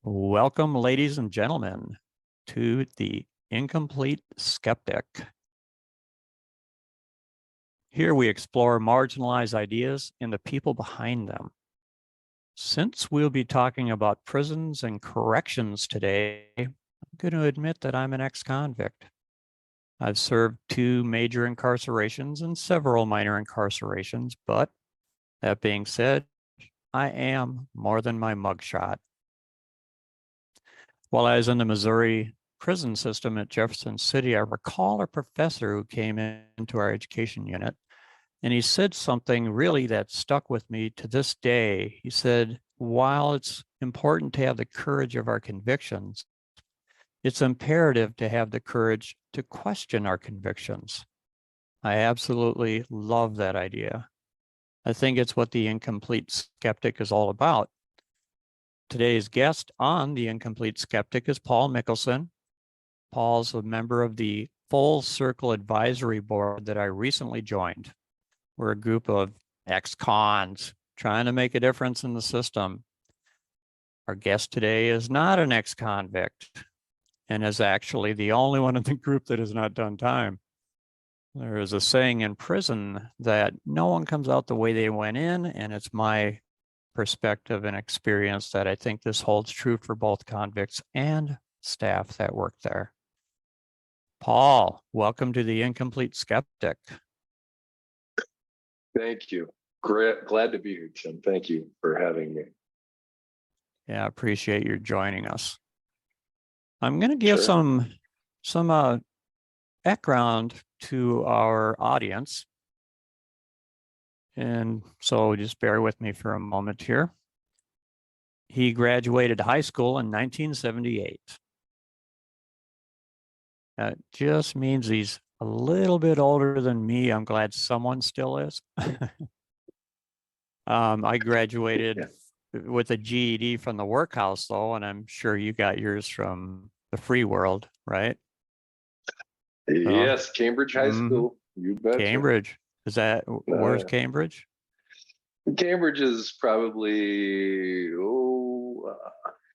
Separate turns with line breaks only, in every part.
Welcome, ladies and gentlemen, to the Incomplete Skeptic. Here we explore marginalized ideas and the people behind them. Since we'll be talking about prisons and corrections today, I'm going to admit that I'm an ex-convict. I've served 2 major incarcerations and several minor incarcerations, but that being said, I am more than my mugshot. While I was in the Missouri prison system at Jefferson City, I recall a professor who came into our education unit, and he said something really that stuck with me to this day. He said, while it's important to have the courage of our convictions, it's imperative to have the courage to question our convictions. I absolutely love that idea. I think it's what the Incomplete Skeptic is all about. Today's guest on the Incomplete Skeptic is Paul Mickelson. Paul's a member of the Full Circle Advisory Board that I recently joined. We're a group of ex-cons trying to make a difference in the system. Our guest today is not an ex-convict and is actually the only one in the group that has not done time. There is a saying in prison that no one comes out the way they went in, and it's my perspective and experience that I think this holds true for both convicts and staff that work there. Paul, welcome to the Incomplete Skeptic.
Thank you. Great. Glad to be here, Tim. Thank you for having me.
Yeah, I appreciate your joining us. I'm going to give some background to our audience. And so just bear with me for a moment here. He graduated high school in 1978. That just means he's a little bit older than me. I'm glad someone still is. I graduated with a GED from the workhouse, though, and I'm sure you got yours from the free world, right?
Yes, Cambridge High School. You betcha.
Cambridge. Is that, where's Cambridge?
Cambridge is probably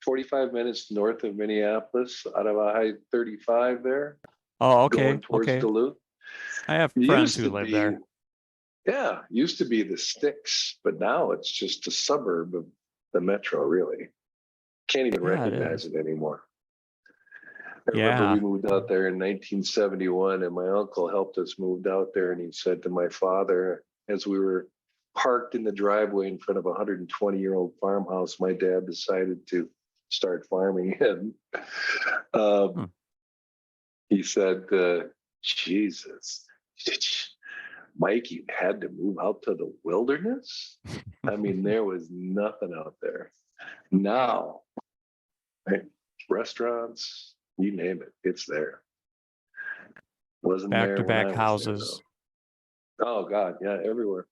45 minutes north of Minneapolis, out of I-35 there.
Oh, okay.
Going towards Duluth.
I have friends who live there.
Yeah, used to be the sticks, but now it's just a suburb of the metro, really. Can't even recognize it anymore. I remember we moved out there in 1971, and my uncle helped us move out there, and he said to my father, as we were parked in the driveway in front of a 120-year-old farmhouse, my dad decided to start farming. And he said, Jesus, Mike, you had to move out to the wilderness? I mean, there was nothing out there. Now, right? Restaurants, you name it, it's there. Wasn't there
back-to-back houses.
There, oh God, yeah, everywhere.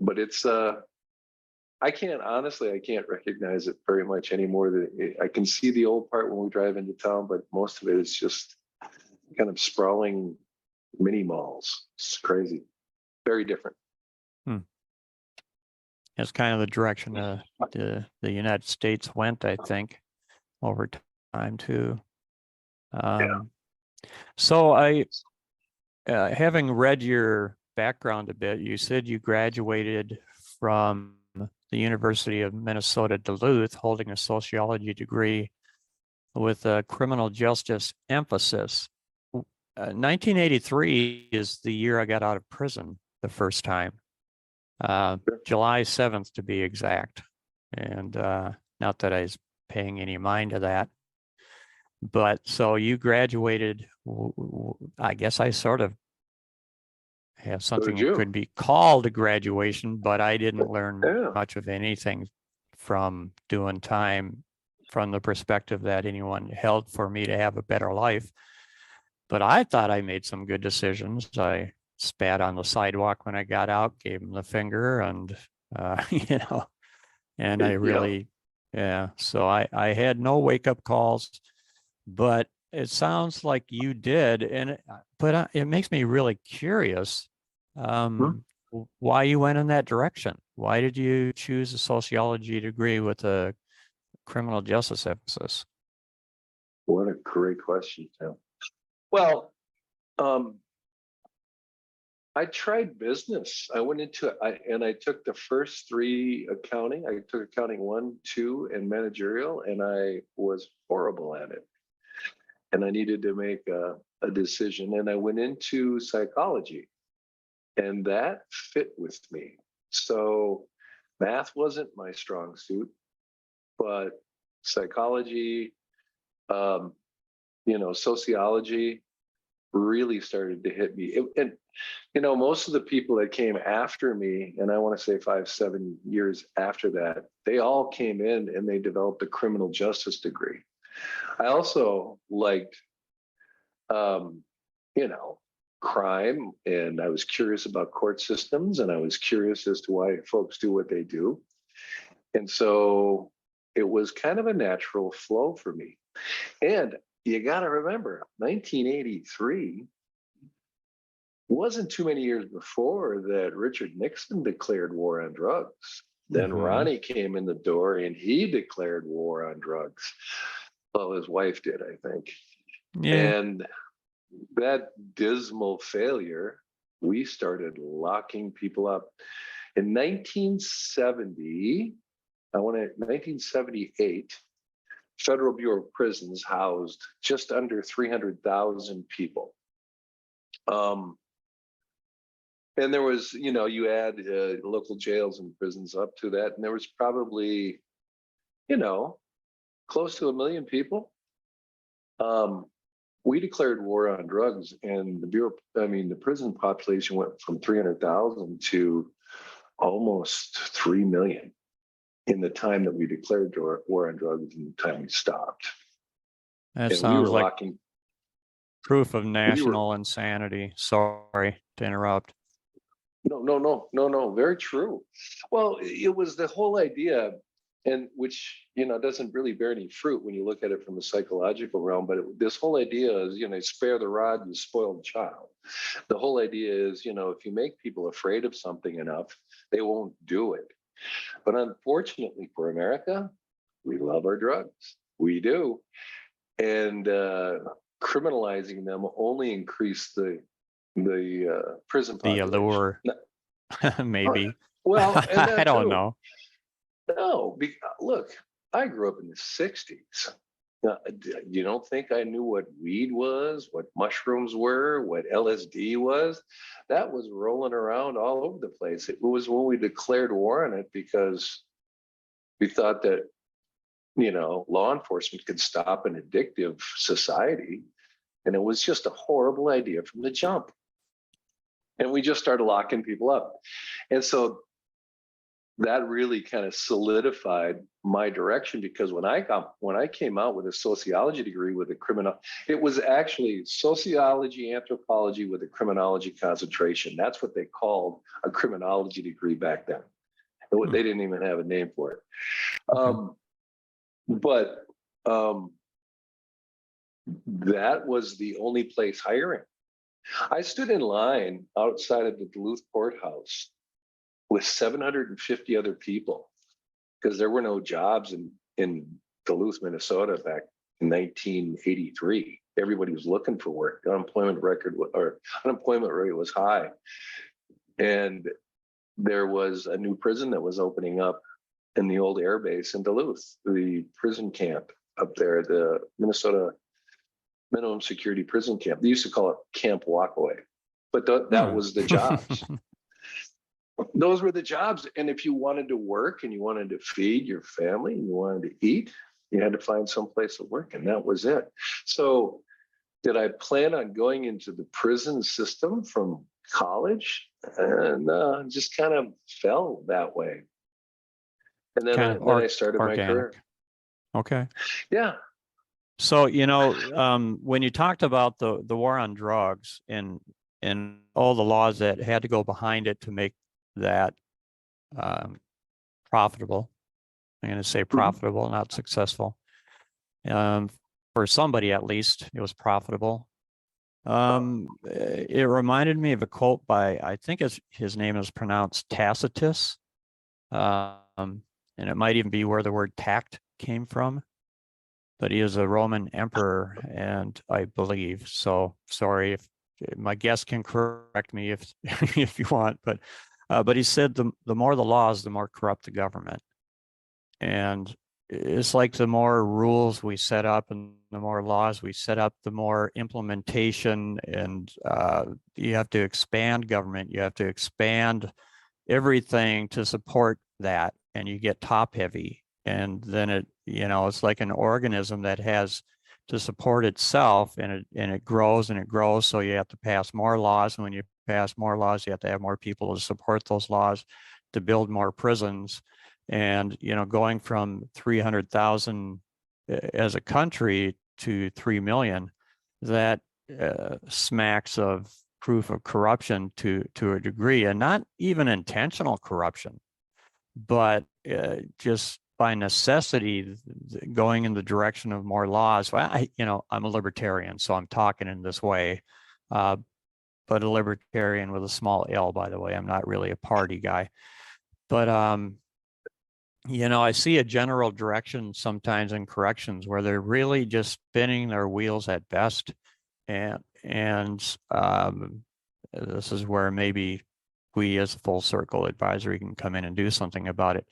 But it's I can't recognize it very much anymore. I can see the old part when we drive into town, but most of it is just kind of sprawling mini malls. It's crazy. Very different.
That's kind of the direction the United States went, I think, over time too. So I, having read your background a bit, you said you graduated from the University of Minnesota Duluth, holding a sociology degree with a criminal justice emphasis. 1983 is the year I got out of prison the first time, July 7th to be exact. And not that I was paying any mind to that. But so you graduated, I guess I sort of have something that could be called a graduation, but I didn't learn much of anything from doing time from the perspective that anyone held for me to have a better life. But I thought I made some good decisions. I spat on the sidewalk when I got out, gave him the finger, and, and I really, so I had no wake-up calls, but it sounds like you did. But it makes me really curious why you went in that direction. Why did you choose a sociology degree with a criminal justice emphasis?
What a great question, Tim. Well, I tried business. I went into it, and I took the first 3 accounting. I took accounting 1, 2, and managerial, and I was horrible at it. And I needed to make a decision, and I went into psychology, and that fit with me. So math wasn't my strong suit, but psychology, sociology really started to hit me. And most of the people that came after me, and I want to say 5, 7 years after that, they all came in and they developed a criminal justice degree. I also liked, crime, and I was curious about court systems, and I was curious as to why folks do what they do. And so it was kind of a natural flow for me. And you got to remember, 1983 wasn't too many years before that Richard Nixon declared war on drugs. Then Ronnie came in the door and he declared war on drugs. Well, his wife did, I think. Yeah. And that dismal failure, we started locking people up. In 1978, Federal Bureau of Prisons housed just under 300,000 people. And there was, you add local jails and prisons up to that, and there was probably, close to 1 million people. We declared war on drugs, and the prison population went from 300,000 to almost 3 million in the time that we declared war on drugs and the time we stopped.
That sounds like proof of national insanity. Sorry to interrupt.
No, very true. Well, it was the whole idea, and which, doesn't really bear any fruit when you look at it from the psychological realm, but this whole idea is, spare the rod, you spoil the child. The whole idea is, if you make people afraid of something enough, they won't do it. But unfortunately for America, we love our drugs. We do. And criminalizing them only increased the prison population.
The allure, maybe.
Well, and
I don't know.
No, look, I grew up in the 60s. You don't think I knew what weed was, what mushrooms were, what LSD was? That was rolling around all over the place. It was when we declared war on it because we thought that, law enforcement could stop an addictive society. And it was just a horrible idea from the jump. And we just started locking people up. And so that really kind of solidified my direction, because when I came out with a sociology degree with it was actually sociology, anthropology with a criminology concentration. That's what they called a criminology degree back then. They didn't even have a name for it. But that was the only place hiring. I stood in line outside of the Duluth courthouse with 750 other people, because there were no jobs in Duluth, Minnesota back in 1983. Everybody was looking for work. The unemployment rate was high. And there was a new prison that was opening up in the old air base in Duluth, the prison camp up there, the Minnesota minimum security prison camp. They used to call it Camp Walkaway, but that was the jobs. Those were the jobs. And if you wanted to work and you wanted to feed your family and you wanted to eat, you had to find some place to work, and that was it. So did I plan on going into the prison system from college? And just kind of fell that way. And then, I started my career.
Okay.
Yeah.
So, when you talked about the war on drugs and all the laws that had to go behind it to make that profitable, I'm going to say profitable, not successful. For somebody, at least, it was profitable. It reminded me of a quote by, I think his name is pronounced Tacitus. And it might even be where the word tact came from, but he is a Roman emperor, and I believe so. Sorry if my guest can correct me if if you want, but he said the more the laws, the more corrupt the government. And it's like the more rules we set up and the more laws we set up, the more implementation, and you have to expand government. You have to expand everything to support that, and you get top heavy. And then it's like an organism that has to support itself, and it grows and it grows. So you have to pass more laws. And when you pass more laws, you have to have more people to support those laws, to build more prisons. And, going from 300,000 as a country to 3 million, that smacks of proof of corruption to a degree, and not even intentional corruption, but just by necessity going in the direction of more laws. Well, I'm a libertarian, so I'm talking in this way, but a libertarian with a small L, by the way. I'm not really a party guy, but I see a general direction sometimes in corrections where they're really just spinning their wheels at best. And this is where maybe we as a full circle advisory can come in and do something about it.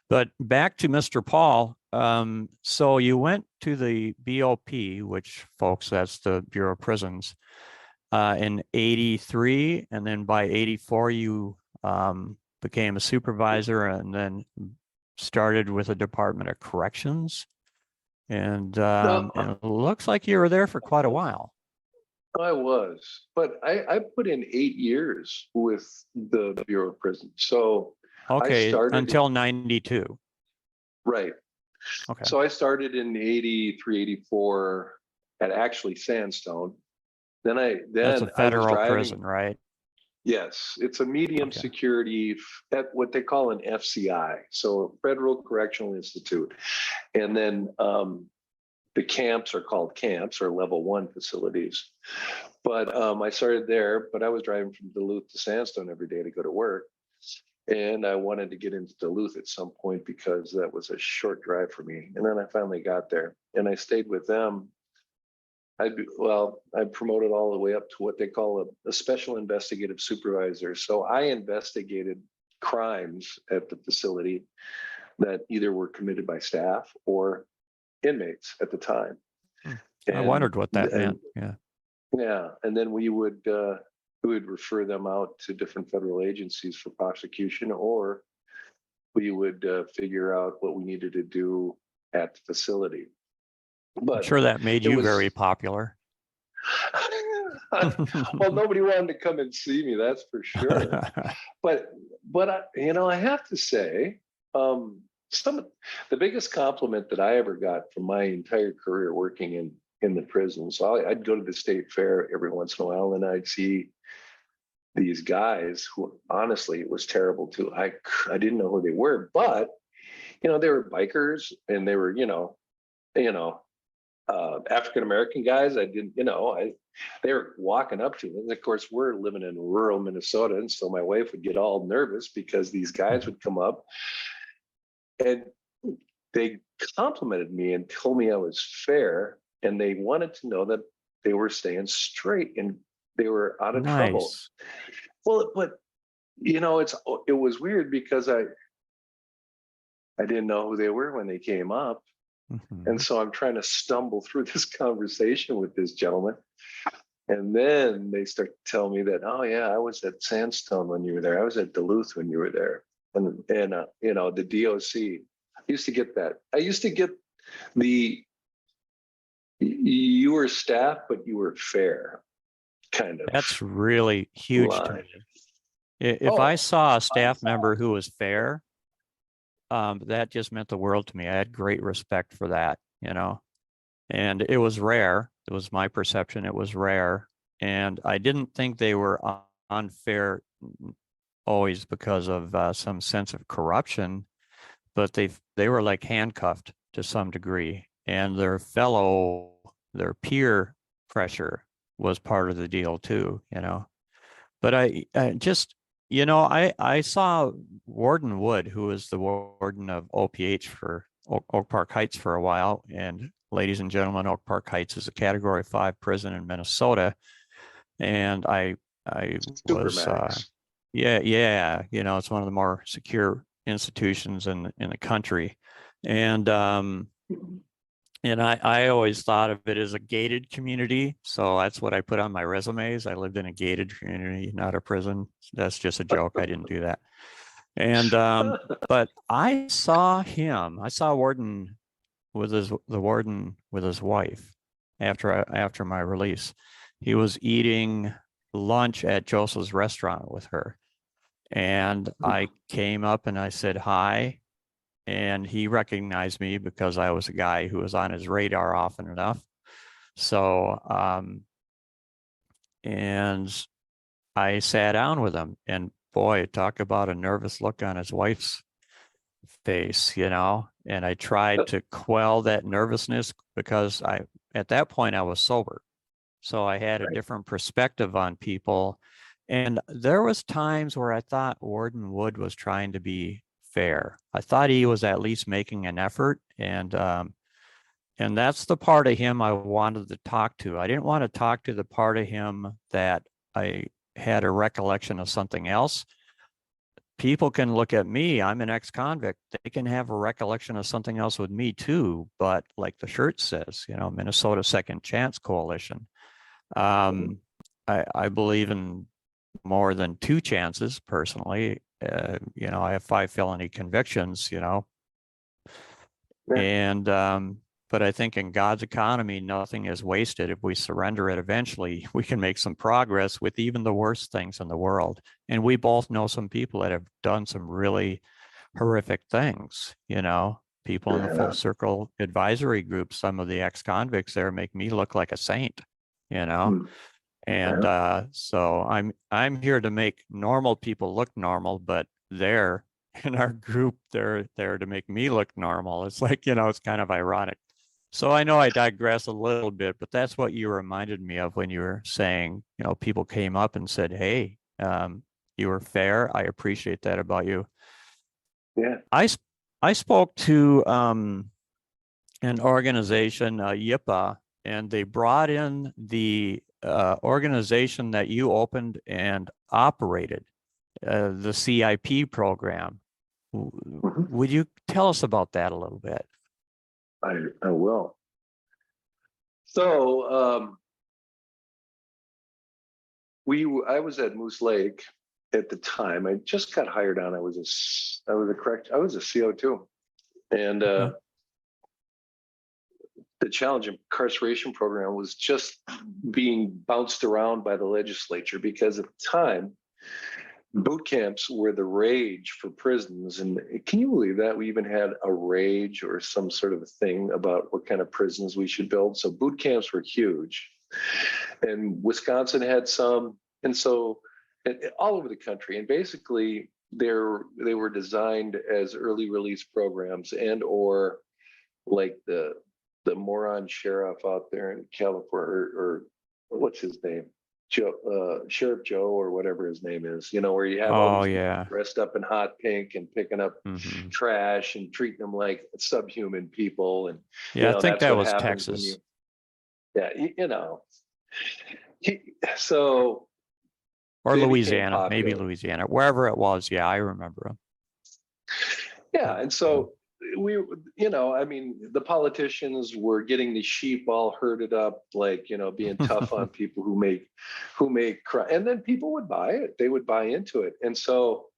But back to Mr. Paul. So you went to the BOP, which, folks, that's the Bureau of Prisons, in 83. And then by 84, you became a supervisor, and then started with the Department of Corrections. And it looks like you were there for quite a while.
I was, but I put in 8 years with the Bureau of Prisons. So
okay,
I started
until 92.
Right.
Okay.
So I started in 83, 84 at actually Sandstone. That's
a federal prison, right?
Yes, it's a medium security at what they call an FCI, so Federal Correctional Institute. And then the camps are called camps, or level 1 facilities. But I started there, but I was driving from Duluth to Sandstone every day to go to work. And I wanted to get into Duluth at some point because that was a short drive for me. And then I finally got there, and I stayed with them. I promoted all the way up to what they call a special investigative supervisor. So I investigated crimes at the facility that either were committed by staff or inmates at the time.
I wondered what that meant.
Yeah. And then we would refer them out to different federal agencies for prosecution, or we would figure out what we needed to do at the facility. But
I'm sure that made you very popular.
Well, nobody wanted to come and see me, that's for sure. But I have to say, the biggest compliment that I ever got from my entire career working in the prison. So I'd go to the state fair every once in a while, and I'd see these guys who, honestly, it was terrible too. I didn't know who they were, but they were bikers, and they were African-American guys. I didn't, they were walking up to me. And of course, we're living in rural Minnesota. And so my wife would get all nervous because these guys would come up and they complimented me and told me I was fair. And they wanted to know that they were staying straight and they were out of trouble. Well, but it was weird because I didn't know who they were when they came up. Mm-hmm. And so I'm trying to stumble through this conversation with this gentleman. And then they start to tell me that, oh yeah, I was at Sandstone when you were there. I was at Duluth when you were there. And the DOC, I used to get that. I used to get you were staff, but you were fair, kind of.
That's really huge to me. If I saw a staff member who was fair, that just meant the world to me. I had great respect for that, and it was rare. It was my perception. It was rare. And I didn't think they were unfair always because of some sense of corruption, but they were like handcuffed to some degree, and their peer pressure was part of the deal too, But I just, I saw Warden Wood, who was the warden of OPH for Oak Park Heights for a while. And ladies and gentlemen, Oak Park Heights is a Category 5 prison in Minnesota. And I was,
Supermax.
yeah, it's one of the more secure institutions in the country. And I always thought of it as a gated community. So that's what I put on my resumes. I lived in a gated community, not a prison. That's just a joke. I didn't do that. And but I saw Warden the warden with his wife after my release. He was eating lunch at Joseph's restaurant with her. And I came up and I said hi. And he recognized me because I was a guy who was on his radar often enough. So, and I sat down with him, and boy, talk about a nervous look on his wife's face, and I tried to quell that nervousness because at that point I was sober. So I had a different perspective on people. And there was times where I thought Warden Wood was trying to be fair. I thought he was at least making an effort. And that's the part of him I wanted to talk to. I didn't want to talk to the part of him that I had a recollection of something else. People can look at me, I'm an ex-convict. They can have a recollection of something else with me too. But like the shirt says, Minnesota Second Chance Coalition. I believe in more than two chances personally. I have 5 felony convictions, and but I think in God's economy, nothing is wasted. If we surrender it eventually, we can make some progress with even the worst things in the world. And we both know some people that have done some really horrific things, people in the Full Circle advisory group, some of the ex-convicts there make me look like a saint, and so I'm here to make normal people look normal, but they're in our group, they're there to make me look normal. It's like, it's kind of ironic. So I know I digress a little bit, but that's what you reminded me of when you were saying, people came up and said, hey, you were fair. I appreciate that about you.
Yeah.
I spoke to an organization, YIPA, and they brought in the organization that you opened and operated, the CIP program. Would you tell us about that a little bit?
I will. So I was at Moose Lake at the time. I just got hired on. I was a CO2, and the challenge incarceration program was just being bounced around by the legislature because at the time, boot camps were the rage for prisons. And can you believe that we even had a rage or some sort of a thing about what kind of prisons we should build? So boot camps were huge. And Wisconsin had some. And so all over the country. And basically they were designed as early release programs or like the moron sheriff out there in California, or what's his name? Sheriff Joe or whatever his name is, where you have all these people dressed up in hot pink and picking up trash and treating them like subhuman people. And
I think that was Texas. Or Louisiana, maybe Louisiana, wherever it was. Yeah, I remember them.
Yeah, and so the politicians were getting the sheep all herded up, like, being tough on people who make crime. And then people would buy it. They would buy into it. And so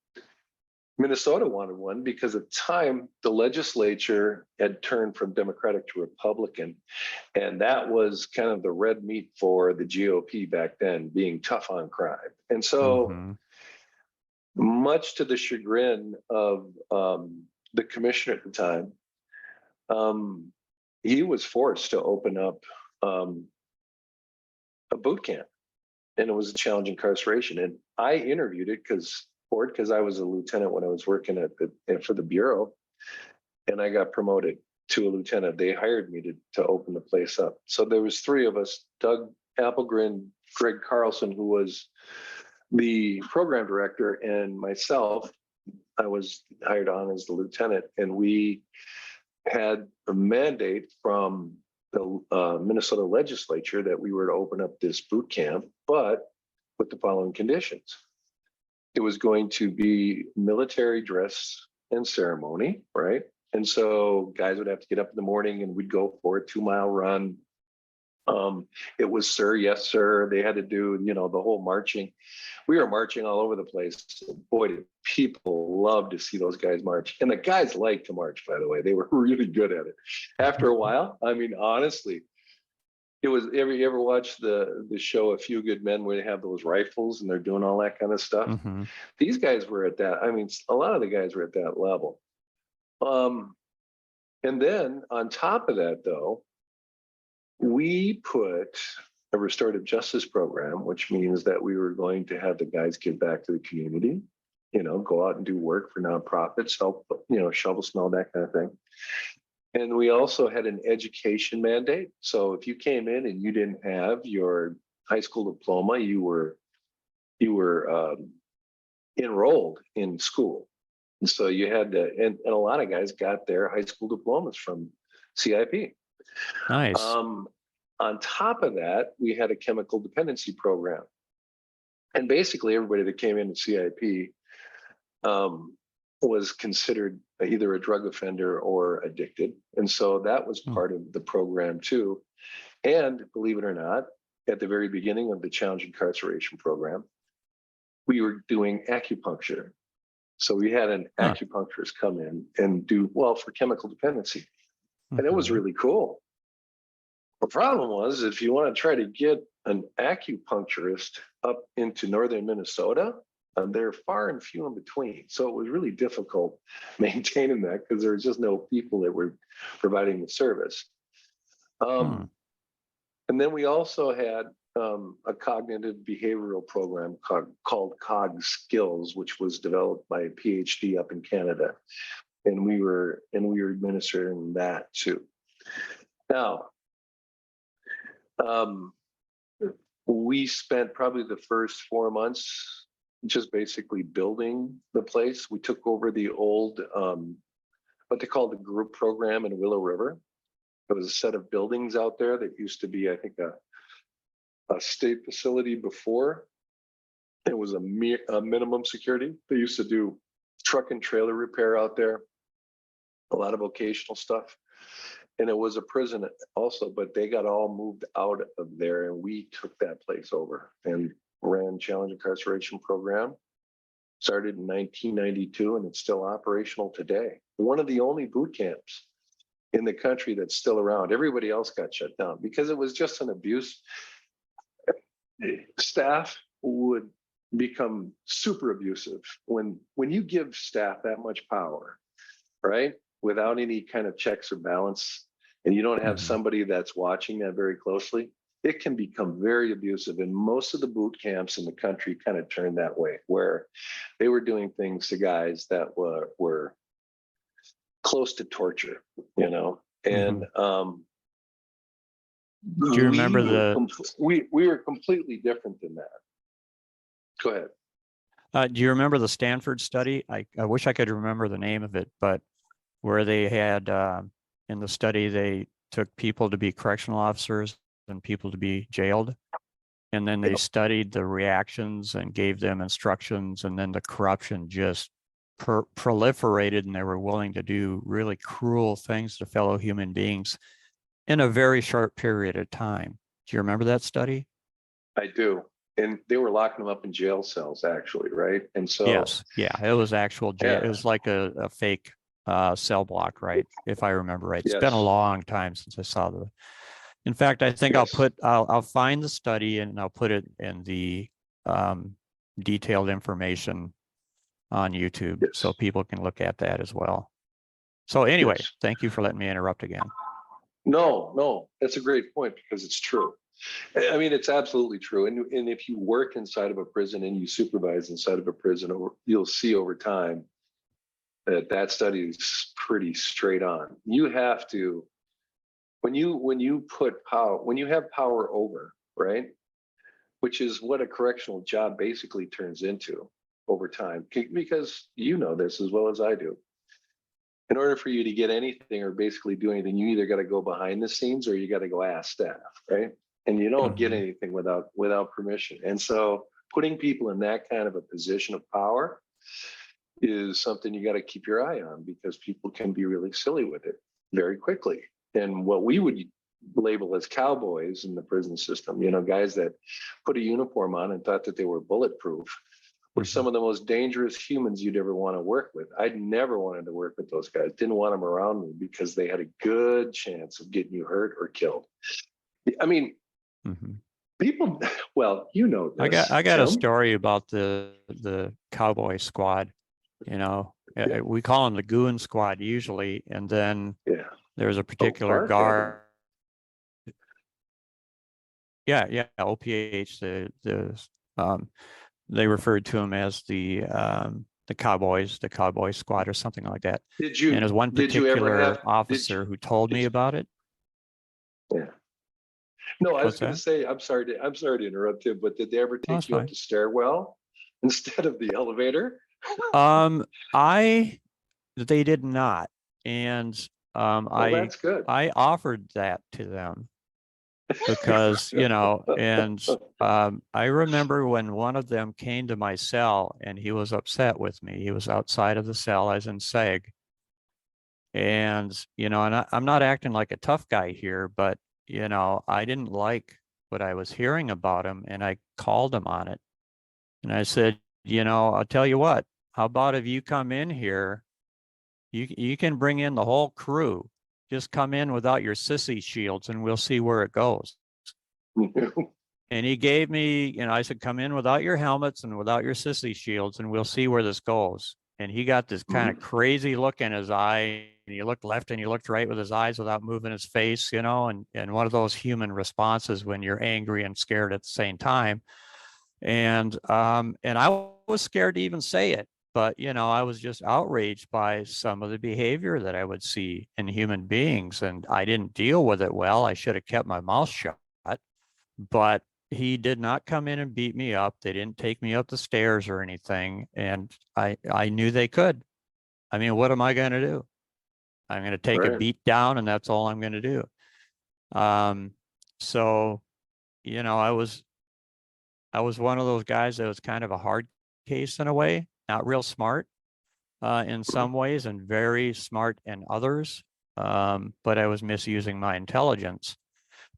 Minnesota wanted one because at the time, the legislature had turned from Democratic to Republican. And that was kind of the red meat for the GOP back then, being tough on crime. And so much to the chagrin of the commissioner at the time, he was forced to open up a boot camp, and it was a challenge incarceration. And I interviewed it because I was a lieutenant when I was working for the Bureau, and I got promoted to a lieutenant. They hired me to open the place up. So there was 3 of us: Doug Applegren, Greg Carlson, who was the program director, and myself. I was hired on as the lieutenant, and we had a mandate from the Minnesota legislature that we were to open up this boot camp, but with the following conditions. It was going to be military dress and ceremony, right? And so guys would have to get up in the morning and we'd go for a 2-mile run. It was sir, yes, sir. They had to do, the whole marching. We were marching all over the place. Boy, did people love to see those guys march. And the guys liked to march, by the way. They were really good at it. After a while, I mean, honestly, it was, you ever watch the show A Few Good Men where they have those rifles and they're doing all that kind of stuff?
Mm-hmm.
These guys were at that. I mean, a lot of the guys were at that level. And then on top of that, though, we put a restorative justice program, which means that we were going to have the guys give back to the community, go out and do work for nonprofits, help, shovel snow, that kind of thing. And we also had an education mandate. So if you came in and you didn't have your high school diploma, you were enrolled in school. And so you had to, and a lot of guys got their high school diplomas from CIP.
Nice.
On top of that, we had a chemical dependency program. And basically everybody that came into CIP was considered either a drug offender or addicted. And so that was part of the program too. And believe it or not, at the very beginning of the challenge incarceration program, we were doing acupuncture. So we had an acupuncturist come in and do, for chemical dependency. And it was really cool. The problem was, if you want to try to get an acupuncturist up into northern Minnesota, they're far and few in between. So it was really difficult maintaining that because there was just no people that were providing the service. And then we also had a cognitive behavioral program called Cog Skills, which was developed by a PhD up in Canada. And we were administering that too. Now, we spent probably the first 4 months just basically building the place. We took over the old, what they call the group program in Willow River. There was a set of buildings out there that used to be, I think, a state facility before. It was a minimum security. They used to do truck and trailer repair out there, a lot of vocational stuff. And it was a prison also, but they got all moved out of there and we took that place over and ran Challenge Incarceration Program. Started in 1992 and it's still operational today. One of the only boot camps in the country that's still around. Everybody else got shut down because it was just an abuse. Staff would become super abusive when you give staff that much power, right? Without any kind of checks or balance, and you don't have somebody that's watching that very closely, it can become very abusive. And most of the boot camps in the country kind of turned that way, where they were doing things to guys that were close to torture, and
do you remember
we were completely different than that. Go ahead.
Do you remember the Stanford study? I wish I could remember the name of it, but where they had in the study, they took people to be correctional officers and people to be jailed. And then they studied the reactions and gave them instructions. And then the corruption just proliferated and they were willing to do really cruel things to fellow human beings in a very short period of time. Do you remember that study?
I do. And they were locking them up in jail cells, actually, right? And so
yes, yeah, it was actual jail. It was like a fake cell block, right? If I remember right. It's been a long time since I saw the. In fact, I think I'll find the study and I'll put it in the detailed information on YouTube so people can look at that as well. So anyway, thank you for letting me interrupt again.
No, that's a great point because it's true. I mean, it's absolutely true. And if you work inside of a prison and you supervise inside of a prison, you'll see over time that study is pretty straight on. You have to, when you put power, when you have power over, right, which is what a correctional job basically turns into over time, because you know this as well as I do. in order for you to get anything or basically do anything, you either got to go behind the scenes or you got to go ask staff, right? And you don't get anything without permission. And so putting people in that kind of a position of power is something you got to keep your eye on, because people can be really silly with it very quickly. And what we would label as cowboys in the prison system, you know, guys that put a uniform on and thought that they were bulletproof, were some of the most dangerous humans you'd ever want to work with. I'd never wanted to work with those guys. Didn't want them around me because they had a good chance of getting you hurt or killed. I mean, people, well, you know this.
I got
Tim.
a story about the cowboy squad. You know, we call them the goon squad usually, and then there's a particular guard. OPH. They referred to him as the cowboy squad or something like that. And there's one particular officer who told me about it.
Yeah. No, I was going to say, I'm sorry to interrupt him, but did they ever take you up the stairwell instead of the elevator?
They did not. And
that's good.
I offered that to them because, you know, and I remember when one of them came to my cell and he was upset with me. He was outside of the cell, as in SEG. And, you know, and I'm not acting like a tough guy here, but, you know, I didn't like what I was hearing about him, and I called him on it. And I said, you know, I'll tell you what, how about if you come in here, you can bring in the whole crew. Just come in without your sissy shields and we'll see where it goes. And he gave me, you know, I said, come in without your helmets and without your sissy shields and we'll see where this goes. And he got this kind of crazy look in his eye, and he looked left and he looked right with his eyes without moving his face, you know, and one of those human responses when you're angry and scared at the same time. And I was scared to even say it, but, you know, I was just outraged by some of the behavior that I would see in human beings, and I didn't deal with it well. I should have kept my mouth shut, but he did not come in and beat me up. They didn't take me up the stairs or anything. And I knew they could. I mean, what am I going to do? I'm going to take a beat down, and that's all I'm going to do. So, you know, I was one of those guys that was kind of a hard case in a way, not real smart in some ways and very smart in others. But I was misusing my intelligence.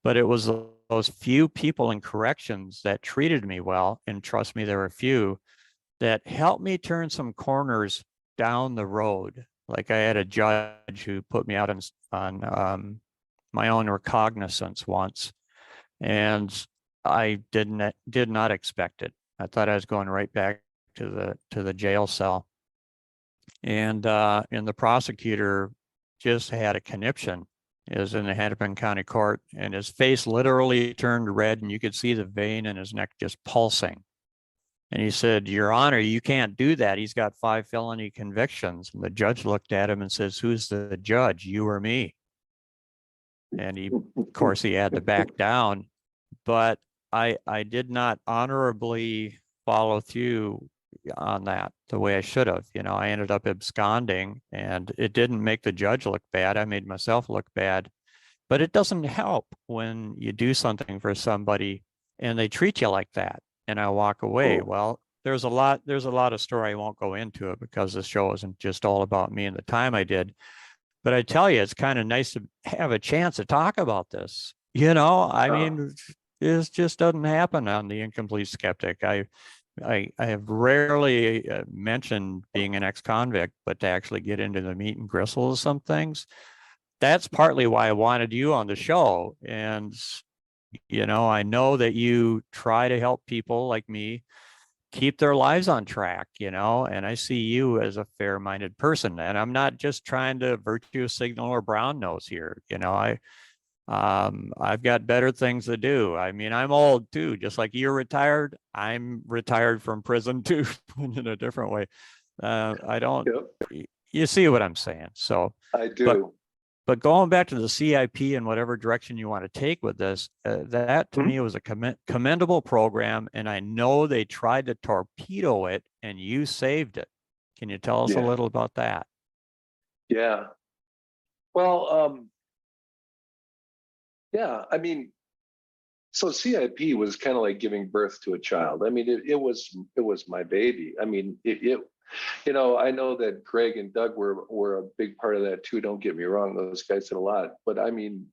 But it was those few people in corrections that treated me well, and trust me, there were a few that helped me turn some corners down the road. Like I had a judge who put me out on my own recognizance once, and I did not expect it. I thought I was going right back to the jail cell, and the prosecutor just had a conniption. Is in the Hennepin County Court, and his face literally turned red, and you could see the vein in his neck just pulsing. And he said, "Your Honor, you can't do that. He's got 5 felony convictions." And the judge looked at him and says, "Who's the judge, you or me?" And he, of course, he had to back down. But I did not honorably follow through on that the way I should have. You know, I ended up absconding, and it didn't make the judge look bad. I made myself look bad. But it doesn't help when you do something for somebody and they treat you like that, and I walk away. Well, there's a lot of story. I won't go into it because this show isn't just all about me and the time I did. But I tell you, it's kind of nice to have a chance to talk about this. You know, I mean, this just doesn't happen on the Incomplete Skeptic. I have rarely mentioned being an ex-convict, but to actually get into the meat and gristle of some things, that's partly why I wanted you on the show. And, you know, I know that you try to help people like me keep their lives on track, you know, and I see you as a fair-minded person. And I'm not just trying to virtue signal or brown nose here. You know, I've got better things to do. I mean, I'm old too, just like you're retired. I'm retired from prison too, in a different way. I don't, you see what I'm saying? So
I do.
But going back to the CIP and whatever direction you want to take with this, that to me was a commendable program. And I know they tried to torpedo it and you saved it. Can you tell us a little about that?
Yeah. Well, yeah, I mean, so CIP was kind of like giving birth to a child. I mean, it was my baby. I mean, you know, I know that Greg and Doug were a big part of that too. Don't get me wrong; those guys did a lot. But I mean,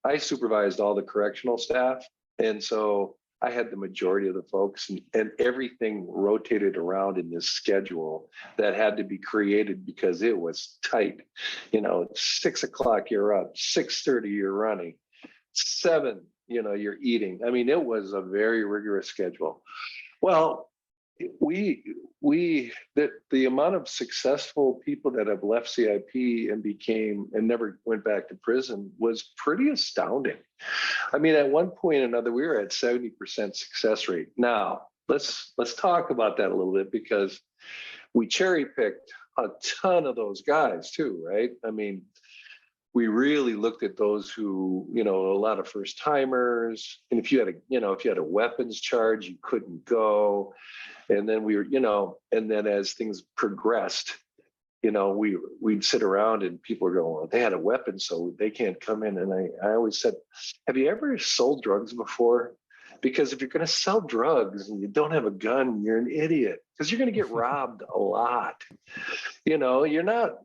I supervised all the correctional staff, and so I had the majority of the folks, and everything rotated around in this schedule that had to be created because it was tight. You know, 6 o'clock you're up, 6:30 you're running, 7 you know you're eating. I mean, it was a very rigorous schedule. Well, the amount of successful people that have left CIP and became and never went back to prison was pretty astounding. I mean, at one point or another, we were at 70% success rate. Now, let's talk about that a little bit, because we cherry picked a ton of those guys too, right? I mean, we really looked at those who, you know, a lot of first timers. And if you had a weapons charge, you couldn't go. And then we were, you know, and then as things progressed, you know, we'd sit around and people were going, well, they had a weapon, so they can't come in. And I always said, have you ever sold drugs before? Because if you're going to sell drugs and you don't have a gun, you're an idiot, because you're going to get robbed a lot. You know, you're not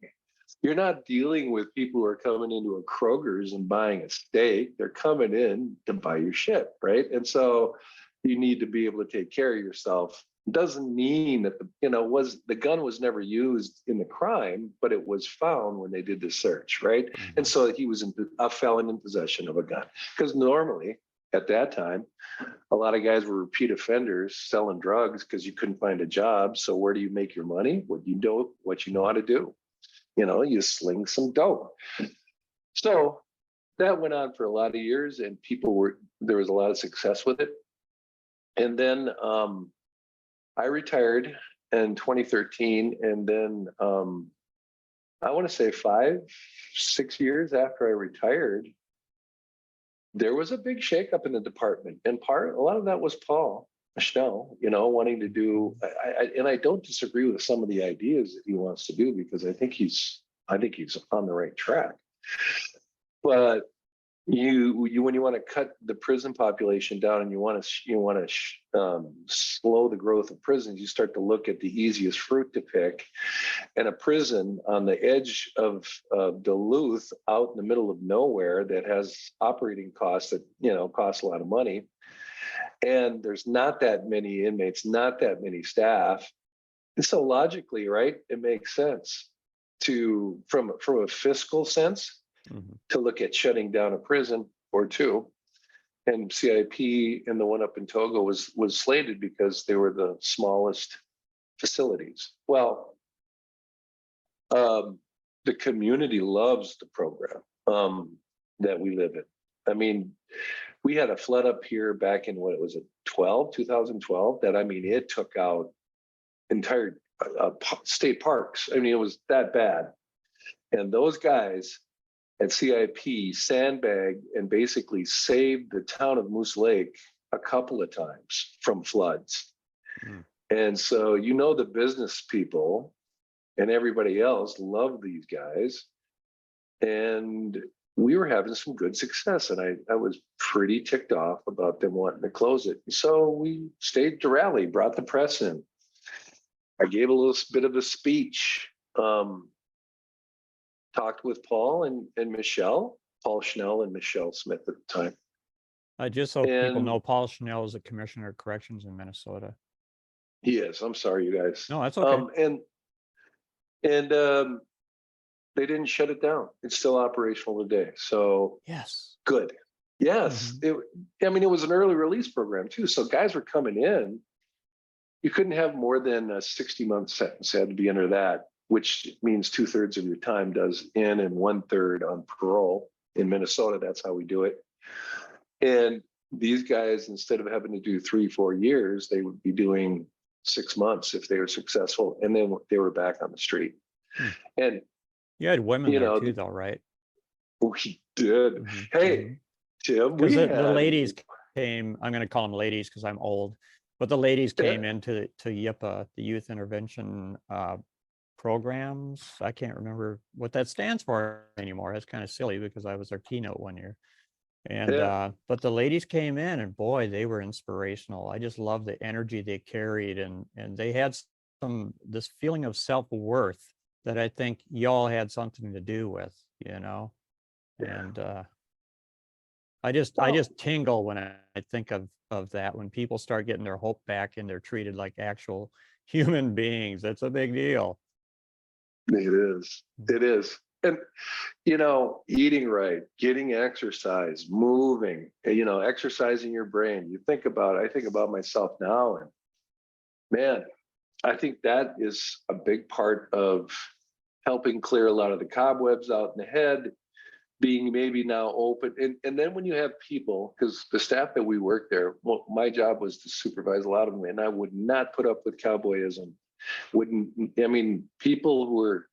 dealing with people who are coming into a Kroger's and buying a steak. They're coming in to buy your shit, right? And so you need to be able to take care of yourself. Doesn't mean that the gun was never used in the crime, but it was found when they did the search, right? Mm-hmm. And so he was a felon in possession of a gun, because normally at that time, a lot of guys were repeat offenders selling drugs because you couldn't find a job. So where do you make your money? What you know how to do. You know, you sling some dope. So that went on for a lot of years, and there was a lot of success with it. And then I retired in 2013, and then I want to say 5-6 years after I retired, there was a big shakeup in the department, and a lot of that was Paul Schnell, you know, wanting to do. And I don't disagree with some of the ideas that he wants to do, because I think he's on the right track. But when you want to cut the prison population down and you want to slow the growth of prisons, you start to look at the easiest fruit to pick. And a prison on the edge of Duluth, out in the middle of nowhere, that has operating costs that, you know, cost a lot of money, and there's not that many inmates, not that many staff. And so logically, right, it makes sense from a fiscal sense, mm-hmm. to look at shutting down a prison or two. And CIP and the one up in Togo was slated because they were the smallest facilities. Well, the community loves the program that we live in. I mean, we had a flood up here back in, 2012, that, I mean, it took out entire state parks. I mean, it was that bad. And those guys at CIP sandbagged and basically saved the town of Moose Lake a couple of times from floods. Mm. And so, you know, the business people and everybody else love these guys. And we were having some good success, and I was pretty ticked off about them wanting to close it. So we stayed to rally, brought the press in. I gave a little bit of a speech, talked with Paul and Michelle, Paul Schnell and Michelle Smith at the time.
Just so people know, Paul Schnell is the commissioner of corrections in Minnesota.
He is. I'm sorry, you guys.
No, that's okay.
And they didn't shut it down. It's still operational today. So
yes,
good. Yes. Mm-hmm. It was an early release program too. So guys were coming in. You couldn't have more than a 60-month sentence. It had to be under that, which means 2/3 of your time does in and 1/3 on parole. In Minnesota, that's how we do it. And these guys, instead of having to do 3-4 years, they would be doing 6 months if they were successful, and then they were back on the street. Hmm. And
you had women there too, though, right?
We did. Mm-hmm. Hey, Tim,
the ladies came. I'm going to call them ladies because I'm old, but the ladies came into YIPA, the Youth Intervention programs. I can't remember what that stands for anymore. That's kind of silly because I was their keynote one year. And but the ladies came in and boy, they were inspirational. I just love the energy they carried, and they had this feeling of self-worth that I think y'all had something to do with, you know. And I just tingle when I think of that, when people start getting their hope back and they're treated like actual human beings. That's a big deal.
It is. It is. And, you know, eating right, getting exercise, moving, you know, exercising your brain. I think about myself now, and man, I think that is a big part of helping clear a lot of the cobwebs out in the head, being maybe now open. And then when you have people, because the staff that we worked there, well, my job was to supervise a lot of them, and I would not put up with cowboyism. People who were,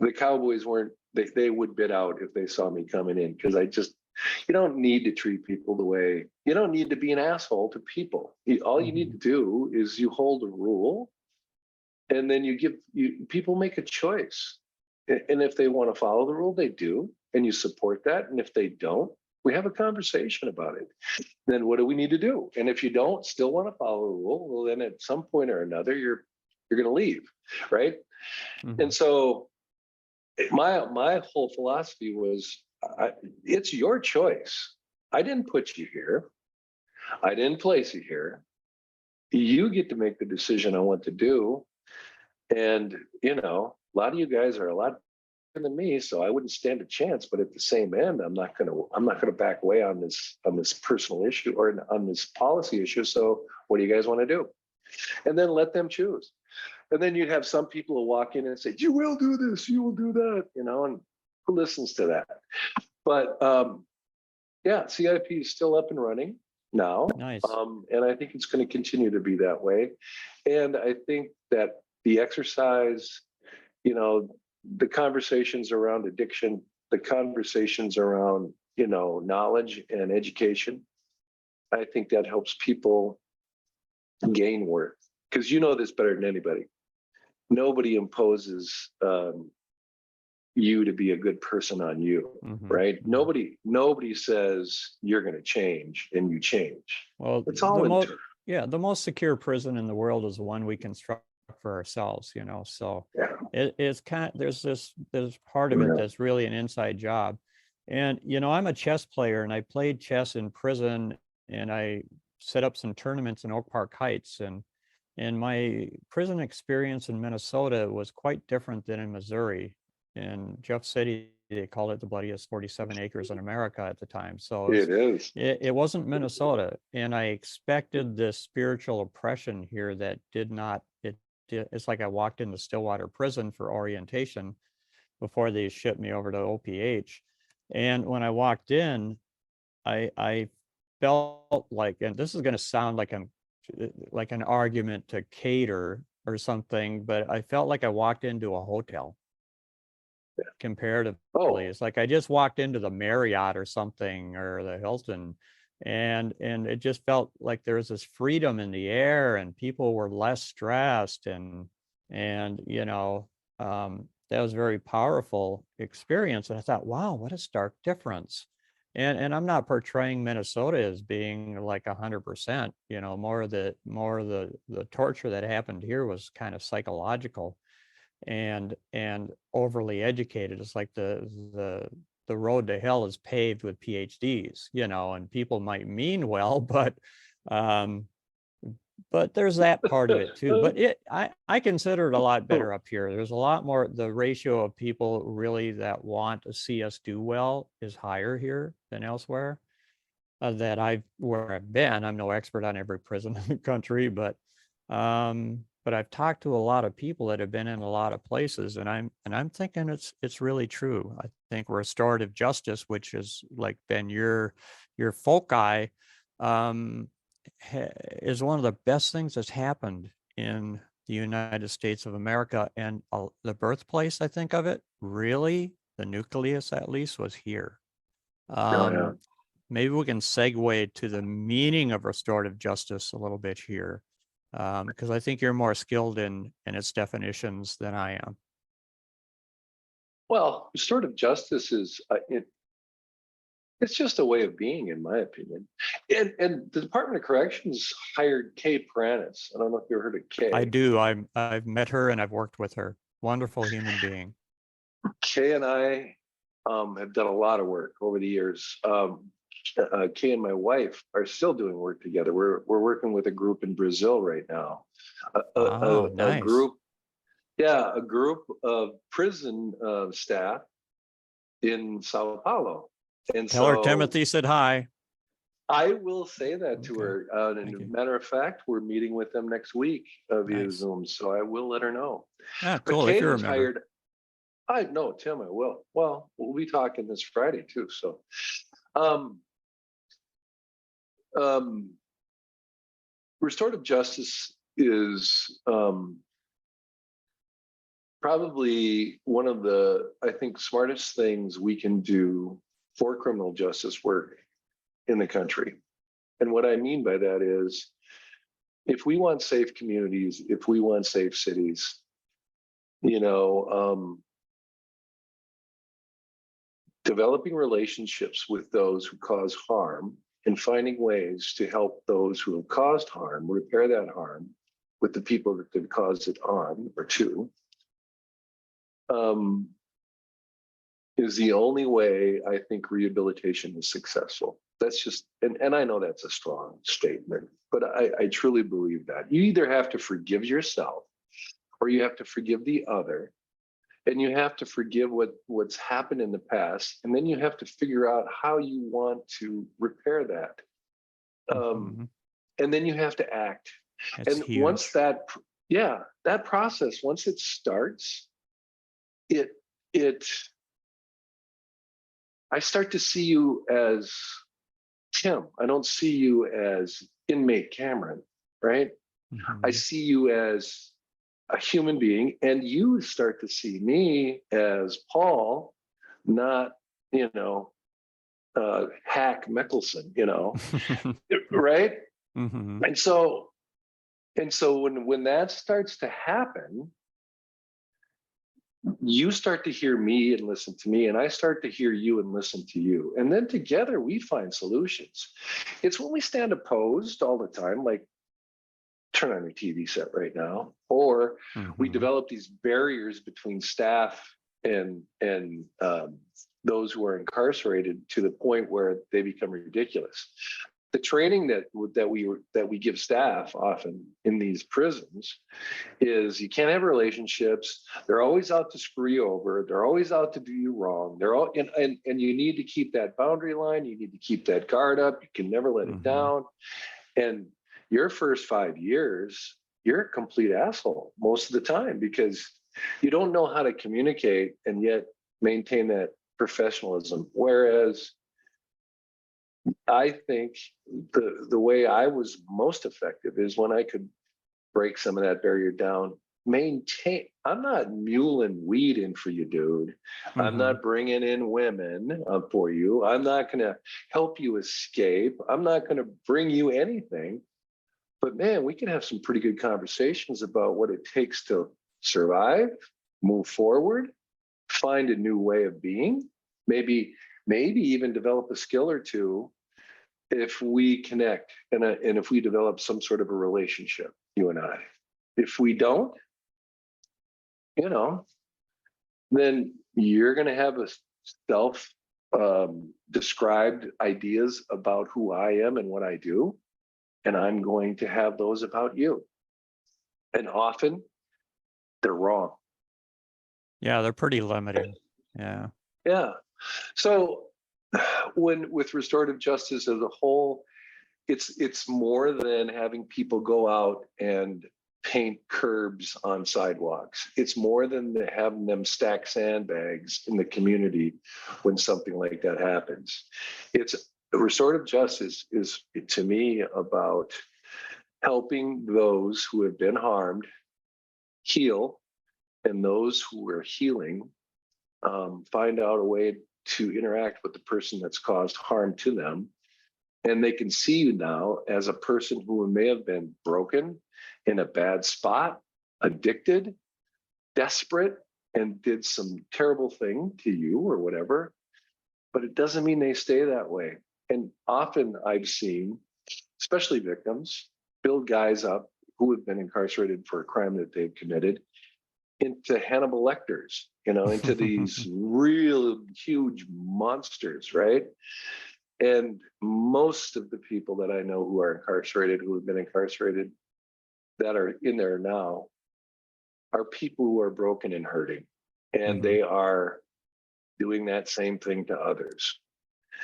the cowboys weren't, they would bid out if they saw me coming in, because you don't need to treat people the way, you don't need to be an asshole to people. All you need to do is you hold a rule, and then people make a choice. And if they want to follow the rule, they do, and you support that. And if they don't, we have a conversation about it. Then what do we need to do? And if you don't still want to follow the rule, well, then at some point or another, you're going to leave, right? And so my whole philosophy was, it's your choice. I didn't put you here. I didn't place you here. You get to make the decision on what to do. And, you know, a lot of you guys are a lot better than me, so I wouldn't stand a chance. But at the same end, I'm not gonna back away on this personal issue or on this policy issue. So what do you guys want to do? And then let them choose. And then you'd have some people who walk in and say, you will do this, you will do that, you know, and who listens to that? But yeah, CIP is still up and running now.
Nice.
And I think it's going to continue to be that way. And I think that the exercise, you know, the conversations around addiction, the conversations around, you know, knowledge and education, I think that helps people gain worth. Because you know this better than anybody. Nobody imposes you to be a good person on you, right? Nobody says you're going to change and you change.
Well,
it's all internal.
Yeah, the most secure prison in the world is the one we construct for ourselves, you know. So it's kind of, there's part of it that's really an inside job. And you know, I'm a chess player, and I played chess in prison, and I set up some tournaments in Oak Park Heights, and my prison experience in Minnesota was quite different than in Missouri. In Jeff City, they called it the bloodiest 47 acres in America at the time. So it wasn't Minnesota. And I expected this spiritual oppression here that did not, it's like I walked into Stillwater prison for orientation before they shipped me over to OPH. And when I walked in, I felt like, and this is going to sound like I'm like an argument to cater or something, but I felt like I walked into a hotel comparatively. It's like I just walked into the Marriott or something, or the Hilton, and it just felt like there was this freedom in the air, and people were less stressed, and you know, that was a very powerful experience. And I thought, wow, what a stark difference. And I'm not portraying Minnesota as being like 100%, you know, more of the torture that happened here was kind of psychological and overly educated. It's like the road to hell is paved with PhDs, you know, and people might mean well, but there's that part of it too. But I consider it a lot better up here. There's a lot more, the ratio of people really that want to see us do well is higher here than elsewhere. Where I've been, I'm no expert on every prison in the country, but I've talked to a lot of people that have been in a lot of places, and I'm thinking it's really true. I think restorative justice, which has like been your foci, is one of the best things that's happened in the United States of America. And the birthplace, I think of it, really, the nucleus at least, was here. Maybe we can segue to the meaning of restorative justice a little bit here. because I think you're more skilled in its definitions than I am.
Well, restorative justice is it's just a way of being, in my opinion. And the Department of Corrections hired Kay Paranis. I don't know if you ever heard of Kay.
I do. I've met her and I've worked with her. Wonderful human being.
Kay and I have done a lot of work over the years. Kay and my wife are still doing work together. We're working with a group in Brazil right now.
Nice.
A group, yeah, a group of prison staff in Sao Paulo. And
Tell her Timothy said hi.
I will say that to her. And
Thank you.
matter of fact, we're meeting with them next week via
Nice.
Zoom, so I will let her know.
Yeah,
But
cool.
Kay
If you
was
remember.
hired. I know, Tim, I will. Well, we'll be talking this Friday too. So, restorative justice is probably one of the, I think, smartest things we can do for criminal justice work in the country. And what I mean by that is, if we want safe communities, if we want safe cities, developing relationships with those who cause harm and finding ways to help those who have caused harm repair that harm with the people that they've caused it on or to, is the only way I think rehabilitation is successful. That's just, and I know that's a strong statement, but I truly believe that. You either have to forgive yourself or you have to forgive the other, and you have to forgive what's happened in the past, and then you have to figure out how you want to repair that. And then you have to act.
It's
and
huge.
Once that process, once it starts, I start to see you as Tim. I don't see you as inmate Cameron, right? I see you as a human being, and you start to see me as Paul, not, hack Mickelson, right? And so when that starts to happen, you start to hear me and listen to me, and I start to hear you and listen to you. And then together we find solutions. It's when we stand opposed all the time, like turn on your TV set right now, or we develop these barriers between staff and those who are incarcerated to the point where they become ridiculous. The training that we give staff often in these prisons is you can't have relationships. They're always out to screw you over. They're always out to do you wrong. They're all and you need to keep that boundary line. You need to keep that guard up. You can never let it down. And your first 5 years, you're a complete asshole most of the time because you don't know how to communicate and yet maintain that professionalism. Whereas I think the way I was most effective is when I could break some of that barrier down, I'm not muling weed in for you, dude. I'm not bringing in women for you. I'm not going to help you escape. I'm not going to bring you anything. But man, we can have some pretty good conversations about what it takes to survive, move forward, find a new way of being, maybe even develop a skill or two if we connect and if we develop some sort of a relationship, you and I. If we don't, then you're going to have a self-described ideas about who I am and what I do. And I'm going to have those about you. And often they're wrong.
Yeah, they're pretty limiting. Yeah.
Yeah. So with restorative justice as a whole, it's more than having people go out and paint curbs on sidewalks. It's more than having them stack sandbags in the community when something like that happens. Restorative justice is, to me, about helping those who have been harmed heal, and those who are healing find out a way to interact with the person that's caused harm to them And they can see you now as a person who may have been broken, in a bad spot, addicted, desperate, and did some terrible thing to you or whatever. But it doesn't mean they stay that way. And often I've seen, especially victims, build guys up who have been incarcerated for a crime that they've committed into Hannibal Lecters, into these real huge monsters, right? And most of the people that I know who are incarcerated, who have been incarcerated, that are in there now, are people who are broken and hurting. And they are doing that same thing to others.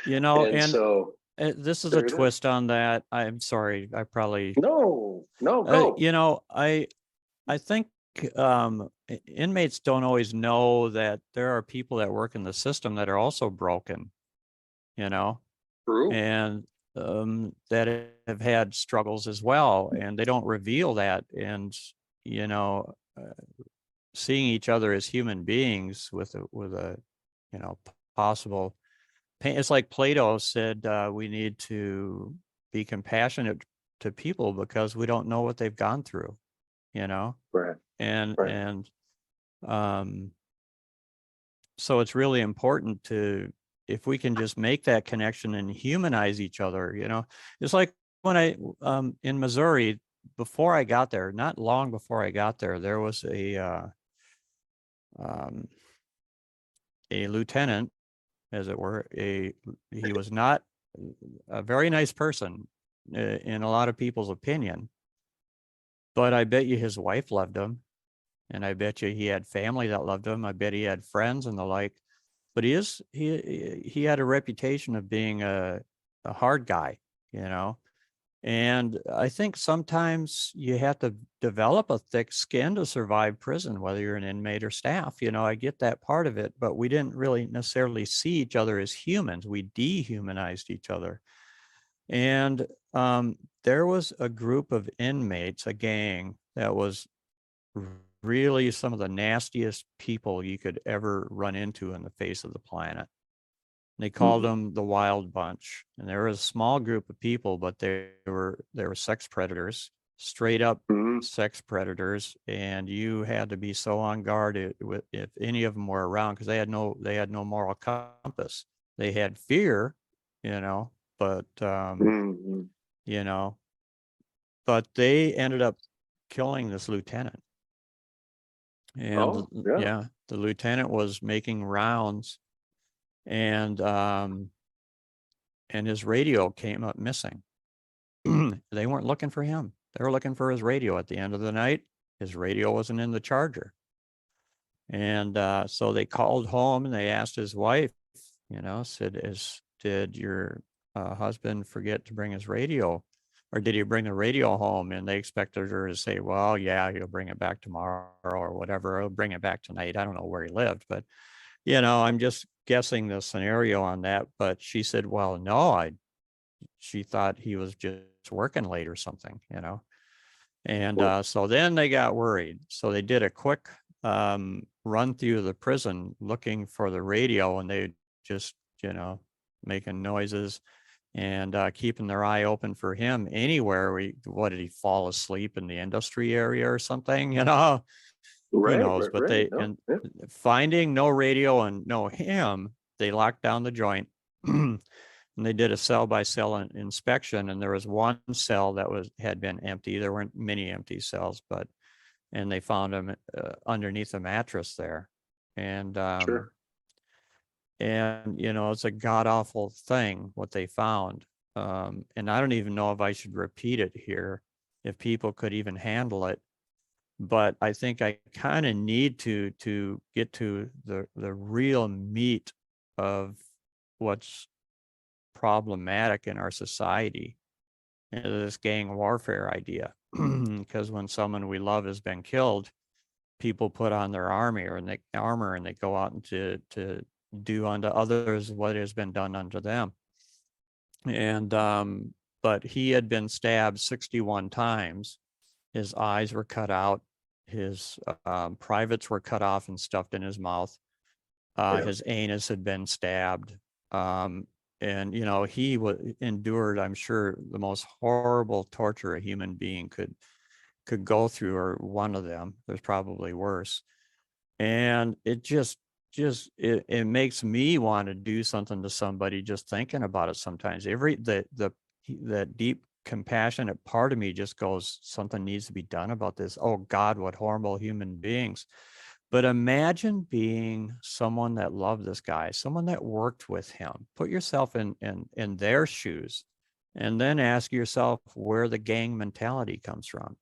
And so
this is a twist on that. I'm sorry, I probably
no, go.
I think inmates don't always know that there are people that work in the system that are also broken,
True.
and that have had struggles as well, and they don't reveal that. And seeing each other as human beings with a possible pain. It's like Plato said, we need to be compassionate to people because we don't know what they've gone through,
Right.
And so it's really important to, if we can just make that connection and humanize each other. It's like when I in Missouri, before I got there, not long before I got there, there was a lieutenant, as it were. He was not a very nice person in a lot of people's opinion, but I bet you his wife loved him, and I bet you he had family that loved him. I bet he had friends and the like. But he had a reputation of being a hard guy, And I think sometimes you have to develop a thick skin to survive prison, whether you're an inmate or staff. I get that part of it, but we didn't really necessarily see each other as humans. We dehumanized each other. And there was a group of inmates, a gang, that was really some of the nastiest people you could ever run into on the face of the planet. They called them the Wild Bunch, and there was a small group of people, but they were sex predators, straight up sex predators, and you had to be so on guard if any of them were around, because they had no moral compass. They had fear, but but they ended up killing this lieutenant. And the lieutenant was making rounds, and his radio came up missing. They weren't looking for him. They were looking for his radio. At the end of the night, his radio wasn't in the charger. And so they called home and they asked his wife, said, did your husband forget to bring his radio? Or did he bring the radio home? And they expected her to say, well, yeah, he'll bring it back tomorrow or whatever. He'll bring it back tonight. I don't know where he lived, but, I'm just guessing the scenario on that. But she said, well, no, she thought he was just working late or something, And so then they got worried. So they did a quick run through the prison looking for the radio, and they just, making noises and keeping their eye open for him anywhere. What did he fall asleep in the industry area or something? Who knows? But finding no radio and no him, they locked down the joint. And they did a cell by cell inspection, and there was one cell that had been empty. There weren't many empty cells, and they found him underneath a mattress there. And and it's a god awful thing what they found. And I don't even know if I should repeat it here, if people could even handle it. But I think I kind of need to get to the real meat of what's problematic in our society, this gang warfare idea. Because when someone we love has been killed, people put on their armor and they go out and to do unto others what has been done unto them. And but he had been stabbed 61 times. His eyes were cut out. His privates were cut off and stuffed in his mouth. His anus had been stabbed. and you know, he endured, I'm sure, the most horrible torture a human being could go through, or one of them. There's probably worse. And it it makes me want to do something to somebody just thinking about it sometimes. That deep compassionate part of me just goes, something needs to be done about this. Oh God, what horrible human beings. But imagine being someone that loved this guy, someone that worked with him. Put yourself in their shoes, and then ask yourself where the gang mentality comes from.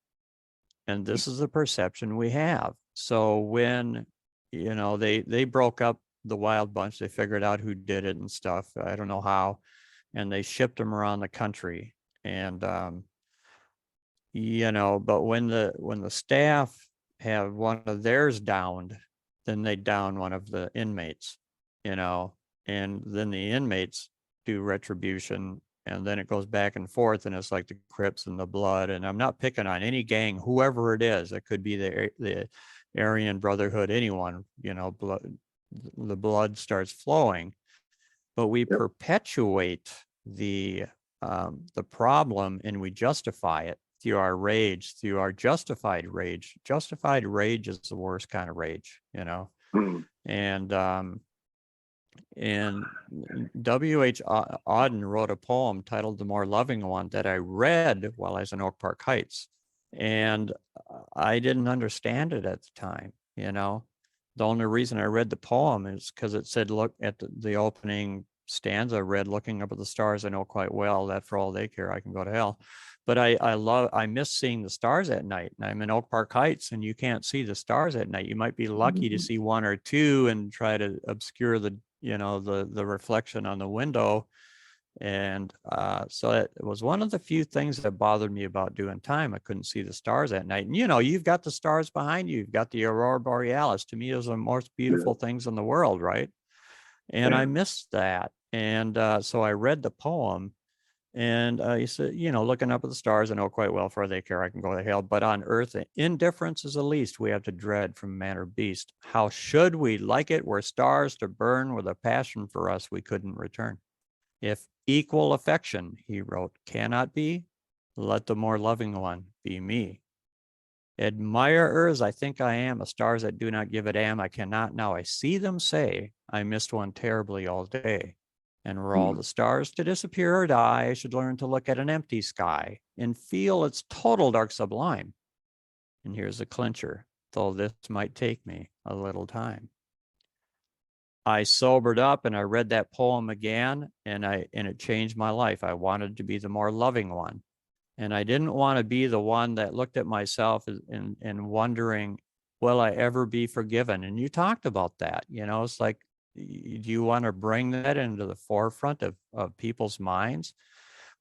And this is the perception we have. So when, you know, they broke up the Wild Bunch, they figured out who did it and stuff. I don't know how, and they shipped them around the country. And you know, but when the staff have one of theirs downed, then they down one of the inmates, you know, and then the inmates do retribution, and then it goes back and forth, and it's like the Crips and the Blood. And I'm not picking on any gang, whoever it is. It could be the Aryan Brotherhood, anyone, you know, the blood starts flowing, but we
Yep.
perpetuate the problem, and we justify it through our rage, through our justified rage. Justified rage is the worst kind of rage, you know.
Mm.
And W.H. Auden wrote a poem titled "The More Loving One" that I read while I was in Oak Park Heights, and I didn't understand it at the time, you know. The only reason I read the poem is because it said, look at the opening stanza, read, looking up at the stars, I know quite well that for all they care, I can go to hell. But I miss seeing the stars at night. And I'm in Oak Park Heights, and you can't see the stars at night. You might be lucky to see one or two and try to obscure the, you know, the reflection on the window. And so it was one of the few things that bothered me about doing time. I couldn't see the stars at night. And, you know, you've got the stars behind you. You've got the Aurora Borealis. To me, those are the most beautiful things in the world, right? And I missed that. And so I read the poem, and he said, you know, looking up at the stars, I know quite well for they care, I can go to hell. But on earth, indifference is the least we have to dread from man or beast. How should we like it were stars to burn with a passion for us we couldn't return? If equal affection, he wrote, cannot be, let the more loving one be me. Admirers, I think I am, of stars that do not give a damn. I cannot now. I see them say, I missed one terribly all day. And were all the stars to disappear or die, I should learn to look at an empty sky and feel its total dark sublime. And here's the clincher, though this might take me a little time. I sobered up and I read that poem again, and it changed my life. I wanted to be the more loving one. And I didn't want to be the one that looked at myself and wondering, will I ever be forgiven? And you talked about that, you know, it's like, do you want to bring that into the forefront of people's minds?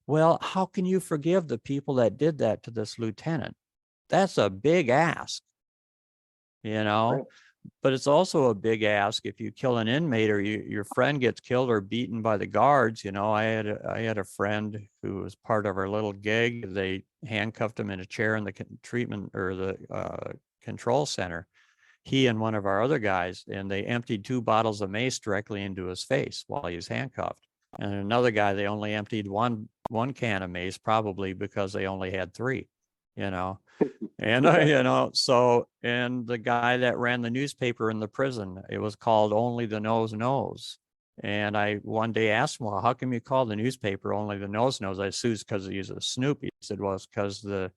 Well, how can you forgive the people that did that to this lieutenant? That's a big ask, you know.
Right.
But it's also a big ask if you kill an inmate, or your friend gets killed or beaten by the guards. You know, I had a friend who was part of our little gig. They handcuffed him in a chair in the treatment or the control center, he and one of our other guys, and they emptied 2 bottles of mace directly into his face while he was handcuffed. And another guy, they only emptied one can of mace, probably because they only had 3, you know. And you know, so, and the guy that ran the newspaper in the prison, it was called Only the Nose Knows. And I one day asked him, well, how come you call the newspaper Only the Nose Knows? I assumed because he's a snoop. He said, well, it's because the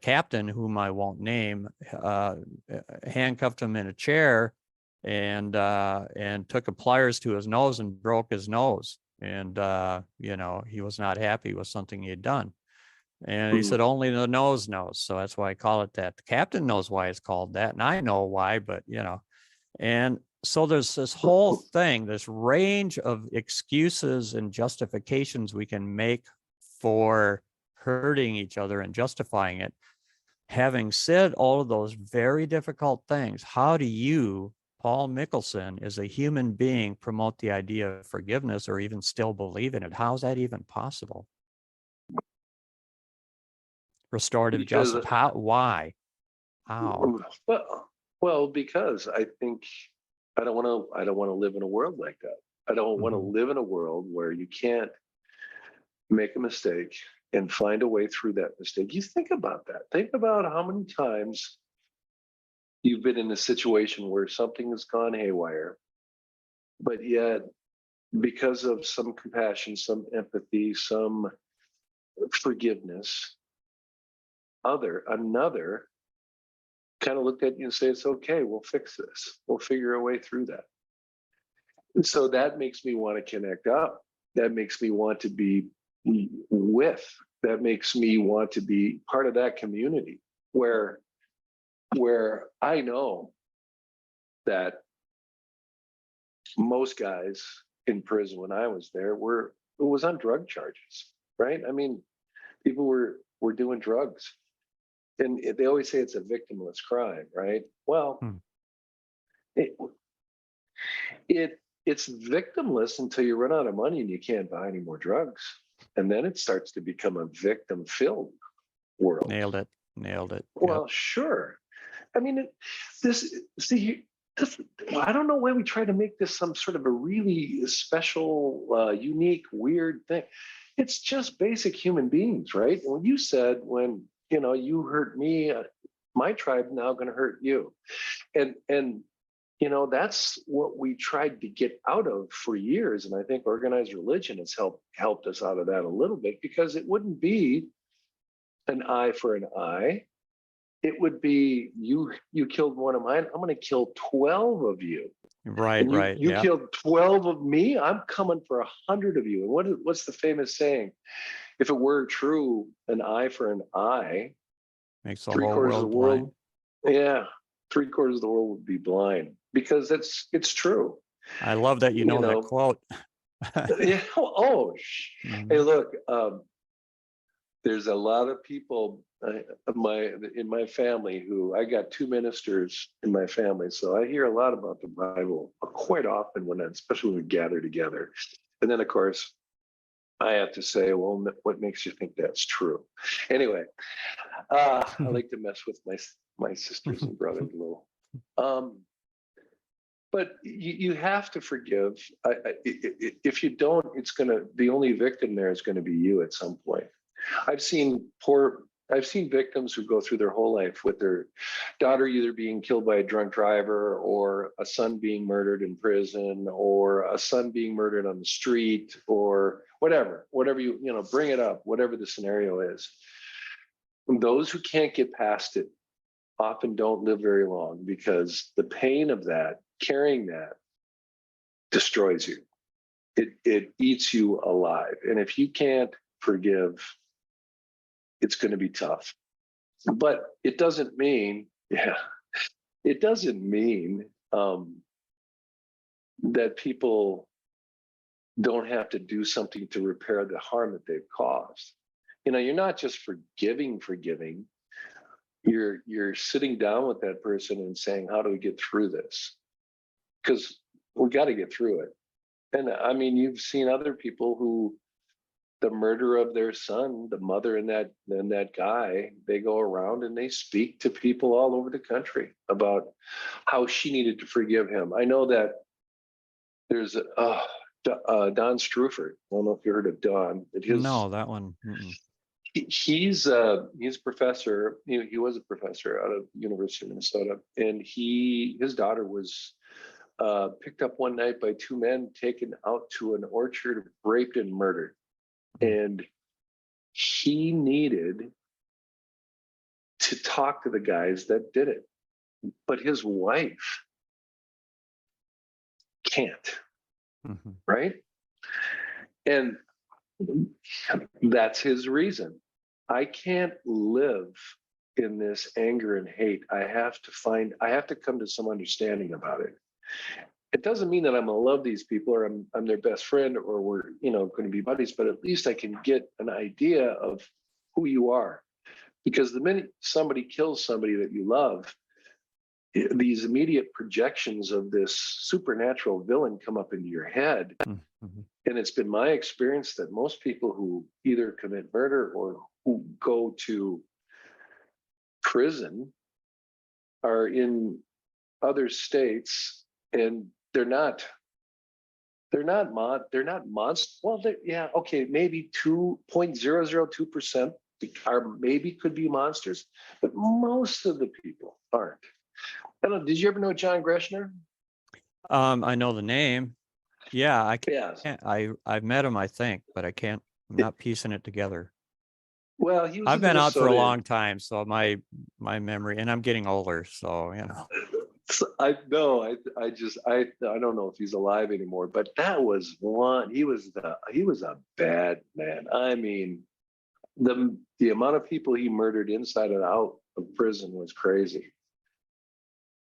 captain, whom I won't name, handcuffed him in a chair and took a pliers to his nose and broke his nose. And you know, he was not happy with something he had done. And he said, only the nose knows. So that's why I call it that. The captain knows why it's called that. And I know why, but you know, and so there's this whole thing, this range of excuses and justifications we can make for hurting each other and justifying it. Having said all of those very difficult things, how do you, Paul Mickelson, as a human being, promote the idea of forgiveness or even still believe in it? How is that even possible? Restorative justice. How? Why? How?
Well, because I think I don't want to live in a world like that. I don't want to live in a world where you can't make a mistake and find a way through that mistake. You think about that. Think about how many times you've been in a situation where something has gone haywire, but yet because of some compassion, some empathy, some forgiveness, another kind of looked at you and say, it's okay, we'll fix this. We'll figure a way through that. And so that makes me want to connect up. That makes me want to be with. That makes me want to be part of that community where I know that most guys in prison when I was there was on drug charges, right? I mean, people were doing drugs. And they always say it's a victimless crime, right? Well, it's victimless until you run out of money and you can't buy any more drugs. And then it starts to become a victim-filled world.
Nailed it.
Well, sure. I mean, I don't know why we try to make this some sort of a really special, unique, weird thing. It's just basic human beings, right? And when you said, when you hurt me, my tribe now going to hurt you, and that's what we tried to get out of for years. And I think organized religion has helped us out of that a little bit, because it wouldn't be an eye for an eye. It would be you killed one of mine, I'm going to kill 12 of you.
Right.
You killed 12 of me, I'm coming for 100 of you. And what's the famous saying? If it were true, an eye for an eye
makes the whole world blind.
Yeah, 3/4 of the world would be blind, because it's true.
I love that you know that quote.
Yeah. Hey, look, there's a lot of people in my family who, I got 2 ministers in my family, so I hear a lot about the Bible quite often especially when we gather together. And then of course I have to say, well, what makes you think that's true? Anyway, I like to mess with my sisters and brothers a little. But you have to forgive. If you don't, the only victim there is going to be you at some point. I've seen victims who go through their whole life with their daughter either being killed by a drunk driver, or a son being murdered in prison, or a son being murdered on the street, or whatever you bring it up, whatever the scenario is. Those who can't get past it often don't live very long, because the pain of that, carrying that, destroys you. It eats you alive. And if you can't forgive, it's going to be tough. But it doesn't mean, that people don't have to do something to repair the harm that they've caused. You're not just forgiving. You're sitting down with that person and saying, how do we get through this? Because we got to get through it. And I mean, you've seen other people who, the murder of their son, the mother and that guy, they go around and they speak to people all over the country about how she needed to forgive him. I know that there's Don Strufert. I don't know if you heard of Don.
No, that one.
He's a professor. He was a professor out of University of Minnesota, and his daughter was picked up one night by 2 men, taken out to an orchard, raped and murdered. And he needed to talk to the guys that did it, but his wife can't, right? And that's his reason. I can't live in this anger and hate. I have to come to some understanding about it. It doesn't mean that I'm going to love these people, or I'm their best friend, or we're going to be buddies, but at least I can get an idea of who you are. Because the minute somebody kills somebody that you love, these immediate projections of this supernatural villain come up into your head. And it's been my experience that most people who either commit murder or who go to prison are in other states, and they're not they're not monsters. Well, yeah, okay, maybe 2.002% are maybe could be monsters, but most of the people aren't. I don't know, did you ever know John Greshner?
I know the name. Yeah, I
Yeah.
can't, I've met him, I think, but I'm not piecing it together.
Well, he was
I've
in
been out for a
Minnesota.
long time, so my memory, and I'm getting older, so
I know. I don't know if he's alive anymore, but that was one. He was a bad man. I mean, the amount of people he murdered inside and out of prison was crazy.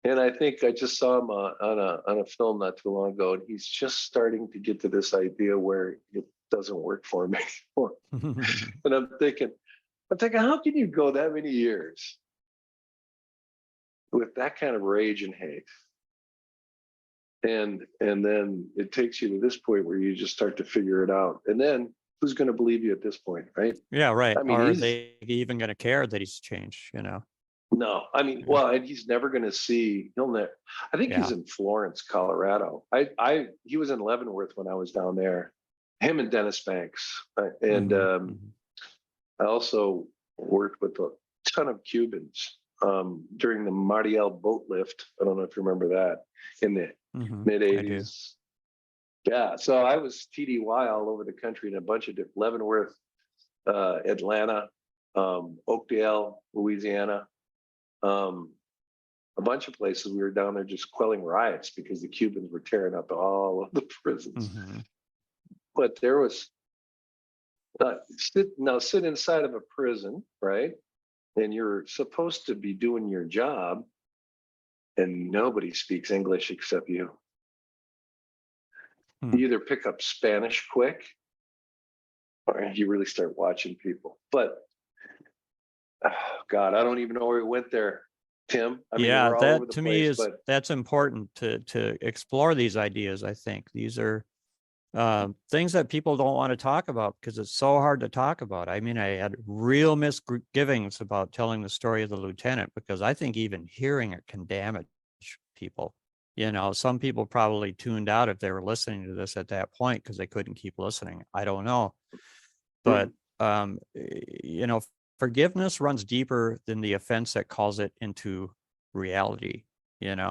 And I think I just saw him on a film not too long ago, and he's just starting to get to this idea where it doesn't work for him anymore. And I'm thinking, how can you go that many years with that kind of rage and hate? And then it takes you to this point where you just start to figure it out. And then who's going to believe you at this point, right?
Yeah, right.
I mean,
are they even going to care that he's changed,
No, I mean, well, and he's never going to see. He'll never. I think he's in Florence, Colorado. He was in Leavenworth when I was down there. Him and Dennis Banks, and I also worked with a ton of Cubans during the Martial boat lift. I don't know if you remember that in the mid '80s. Yeah, so I was TDY all over the country in a bunch of different Leavenworth, Atlanta, Oakdale, Louisiana. A bunch of places. We were down there just quelling riots because the Cubans were tearing up all of the prisons. But there was sit inside of a prison, right? And you're supposed to be doing your job, and nobody speaks English except you. You either pick up Spanish quick, or you really start watching people. But God, I don't even know where we went there, Tim. I mean, we're all over the
to
place,
me
but
that's important to explore these ideas. I think these are things that people don't want to talk about because it's so hard to talk about. I mean, I had real misgivings about telling the story of the lieutenant because I think even hearing it can damage people. Some people probably tuned out if they were listening to this at that point because they couldn't keep listening. I don't know. But, forgiveness runs deeper than the offense that calls it into reality. The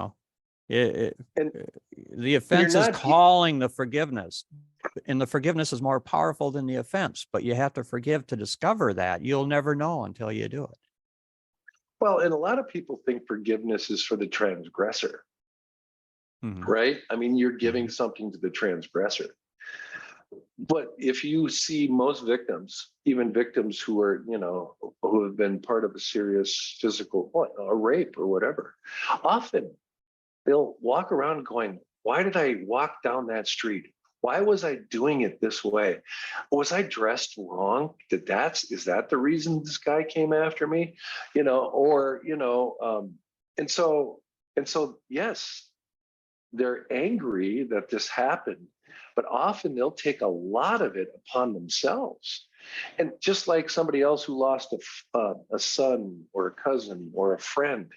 offense is calling the forgiveness, and the forgiveness is more powerful than the offense, but you have to forgive to discover that. You'll never know until you do it.
Well, and a lot of people think forgiveness is for the transgressor, right? I mean, you're giving something to the transgressor. But if you see most victims, even victims who are, who have been part of a serious physical, a rape or whatever, often they'll walk around going, why did I walk down that street? Why was I doing it this way? Was I dressed wrong? Is that the reason this guy came after me? And so, yes, they're angry that this happened, but often they'll take a lot of it upon themselves. And just like somebody else who lost a son or a cousin or a friend,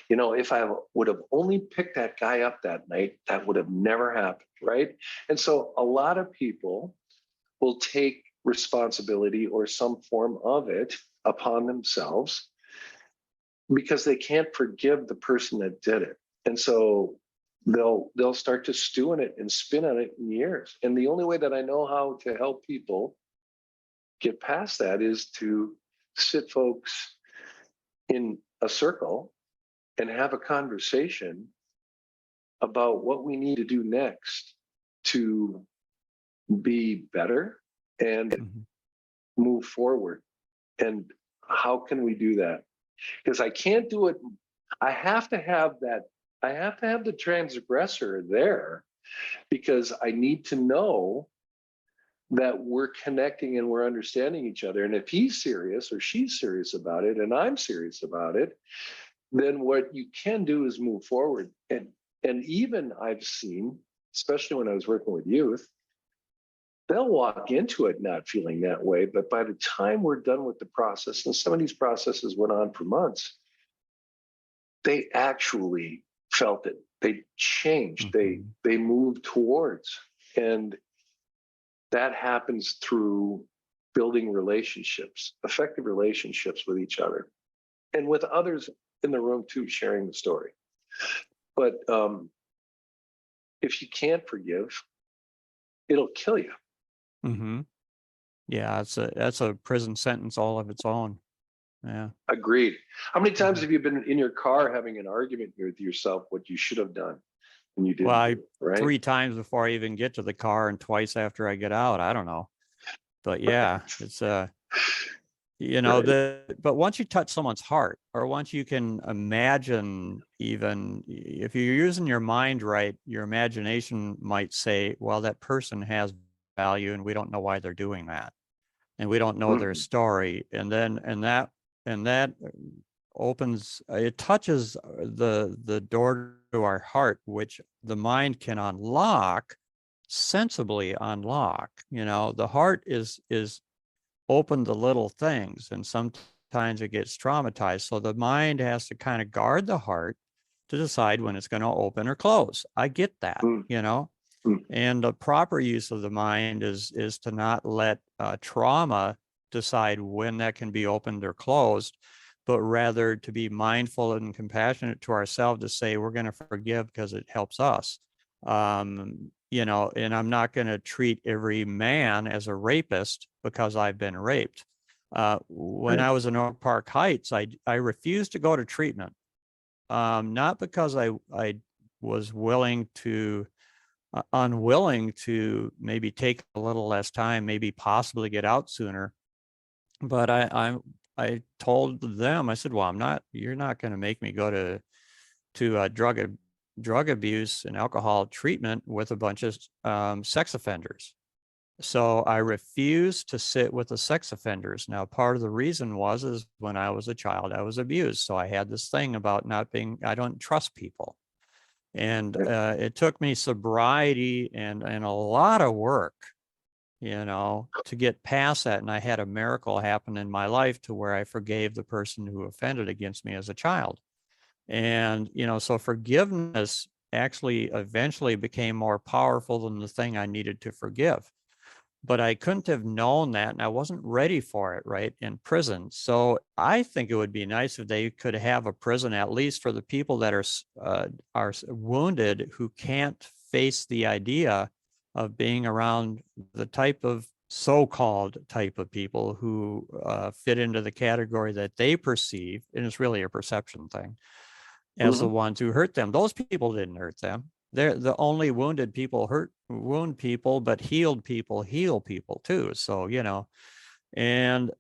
if I would have only picked that guy up that night, that would have never happened, right? And so a lot of people will take responsibility or some form of it upon themselves because they can't forgive the person that did it. And so they'll start to stew in it and spin on it in years. And the only way that I know how to help people get past that is to sit folks in a circle and have a conversation about what we need to do next to be better and move forward. And how can we do that? Because I can't do it. I have to have the transgressor there because I need to know that we're connecting and we're understanding each other. And if he's serious or she's serious about it and I'm serious about it, then what you can do is move forward. And even I've seen, especially when I was working with youth, they'll walk into it not feeling that way. But by the time we're done with the process, and some of these processes went on for months, they actually felt it. They changed. They moved towards And that happens through building relationships, effective relationships with each other and with others in the room too, sharing the story. But if you can't forgive, it'll kill you.
Mm-hmm. Yeah, that's a prison sentence all of its own. Yeah.
Agreed. How many times have you been in your car having an argument with yourself, what you should have done and you didn't do, right?
3 times before I even get to the car and twice after I get out. I don't know. But yeah, it's but once you touch someone's heart, or once you can imagine, even if you're using your mind right, your imagination might say, well, that person has value and we don't know why they're doing that. And we don't know their story. And that opens, it touches the door to our heart, which the mind can unlock, sensibly unlock. The heart is open to little things, and sometimes it gets traumatized. So the mind has to kind of guard the heart to decide when it's going to open or close. I get that, and the proper use of the mind is to not let trauma decide when that can be opened or closed, but rather to be mindful and compassionate to ourselves, to say we're going to forgive because it helps us. And I'm not going to treat every man as a rapist because I've been raped. When I was in Oak Park Heights, I refused to go to treatment, not because I was unwilling to maybe take a little less time, maybe possibly get out sooner. But I told them, I said, well, you're not going to make me go to drug abuse and alcohol treatment with a bunch of sex offenders. So I refused to sit with the sex offenders. Now, part of the reason is when I was a child, I was abused. So I had this thing about I don't trust people. And it took me sobriety and a lot of work, to get past that. And I had a miracle happen in my life to where I forgave the person who offended against me as a child. And, so forgiveness actually eventually became more powerful than the thing I needed to forgive. But I couldn't have known that, and I wasn't ready for it, right, in prison. So I think it would be nice if they could have a prison, at least for the people that are wounded, who can't face the idea of being around the so-called type of people who fit into the category that they perceive, and it's really a perception thing, as the ones who hurt them. Those people didn't hurt them. They're the only wounded people wound people, but healed people heal people too. So, and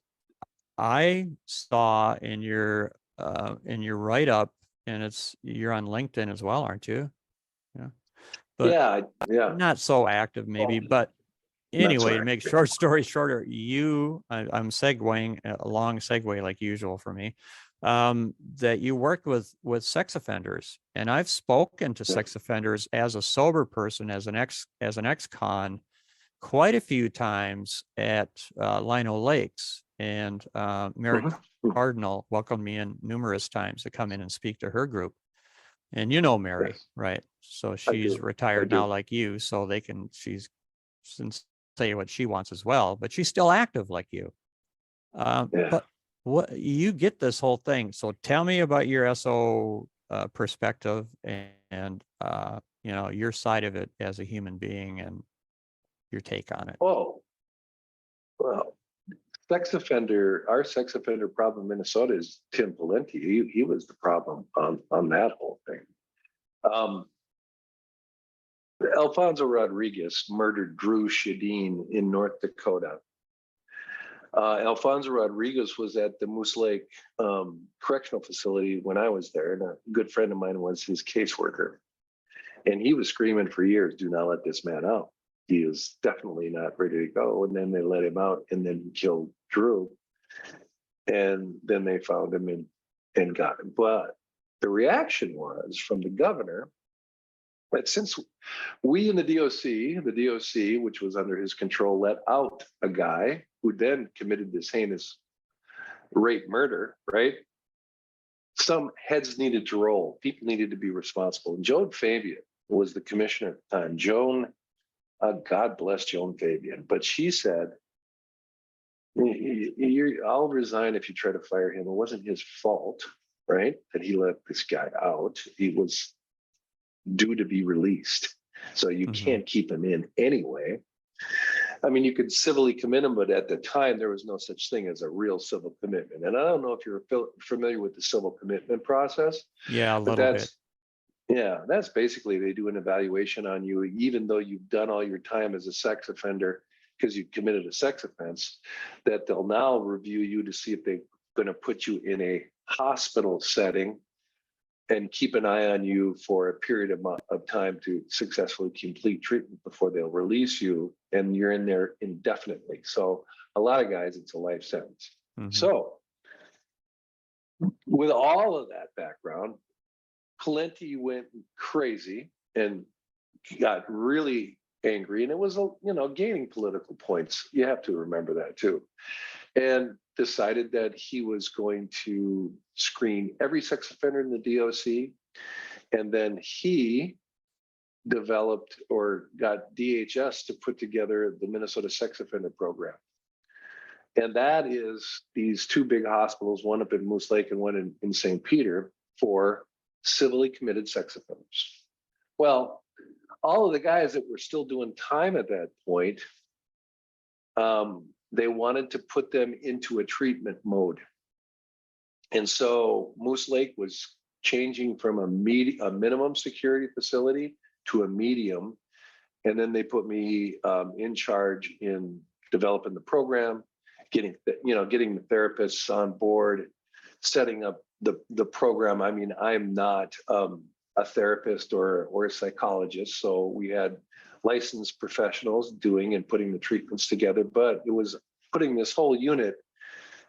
I saw in your write-up, and you're on LinkedIn as well, aren't you? Yeah. But
yeah.
Not so active maybe, but anyway, to make short story shorter, I'm segueing a long segue like usual for me, that you worked with sex offenders, and I've spoken to sex offenders as a sober person, as an ex-con, quite a few times at Lino Lakes, and Mary Cardinal welcomed me in numerous times to come in and speak to her group. And Mary, right? So she's retired now, like you, so she's say what she wants as well, but she's still active like you. But what you get this whole thing. So tell me about your SO perspective and your side of it as a human being and your take on it.
Oh, well, our sex offender problem in Minnesota is Tim Valenti. He was the problem on that whole thing. Alfonso Rodriguez murdered Drew Shadeen in North Dakota. Alfonso Rodriguez was at the Moose Lake Correctional Facility when I was there, and a good friend of mine was his caseworker. And he was screaming for years, do not let this man out. He is definitely not ready to go. And then they let him out, and then he killed Drew. And then they found him and got him. But the reaction was from the governor that since we in the DOC, which was under his control, let out a guy who then committed this heinous rape murder, right? Some heads needed to roll. People needed to be responsible. And Joan Fabian was the commissioner at the time. Joan God bless Joan Fabian, but she said, I'll resign if you try to fire him. It wasn't his fault, right? That he let this guy out. He was due to be released. So you can't keep him in anyway. I mean, you could civilly commit him, but at the time, there was no such thing as a real civil commitment. And I don't know if you're familiar with the civil commitment process.
Yeah, a
but
little bit.
Yeah, that's basically they do an evaluation on you, even though you've done all your time as a sex offender because you committed a sex offense, that they'll now review you to see if they're going to put you in a hospital setting and keep an eye on you for a period of time to successfully complete treatment before they'll release you, and you're in there indefinitely. So a lot of guys, it's a life sentence. So with all of that background, Plenty went crazy and got really angry, and it was, gaining political points. You have to remember that too. And decided that he was going to screen every sex offender in the DOC. And then he developed or got DHS to put together the Minnesota Sex Offender Program. And that is these two big hospitals, one up in Moose Lake and one in St. Peter, for civilly committed sex offenders. Well, all of the guys that were still doing time at that point, they wanted to put them into a treatment mode. And so Moose Lake was changing from a minimum security facility to a medium. And then they put me in charge in developing the program, getting the therapists on board, setting up the program. I mean, I'm not a therapist or a psychologist, so we had licensed professionals doing and putting the treatments together, but it was putting this whole unit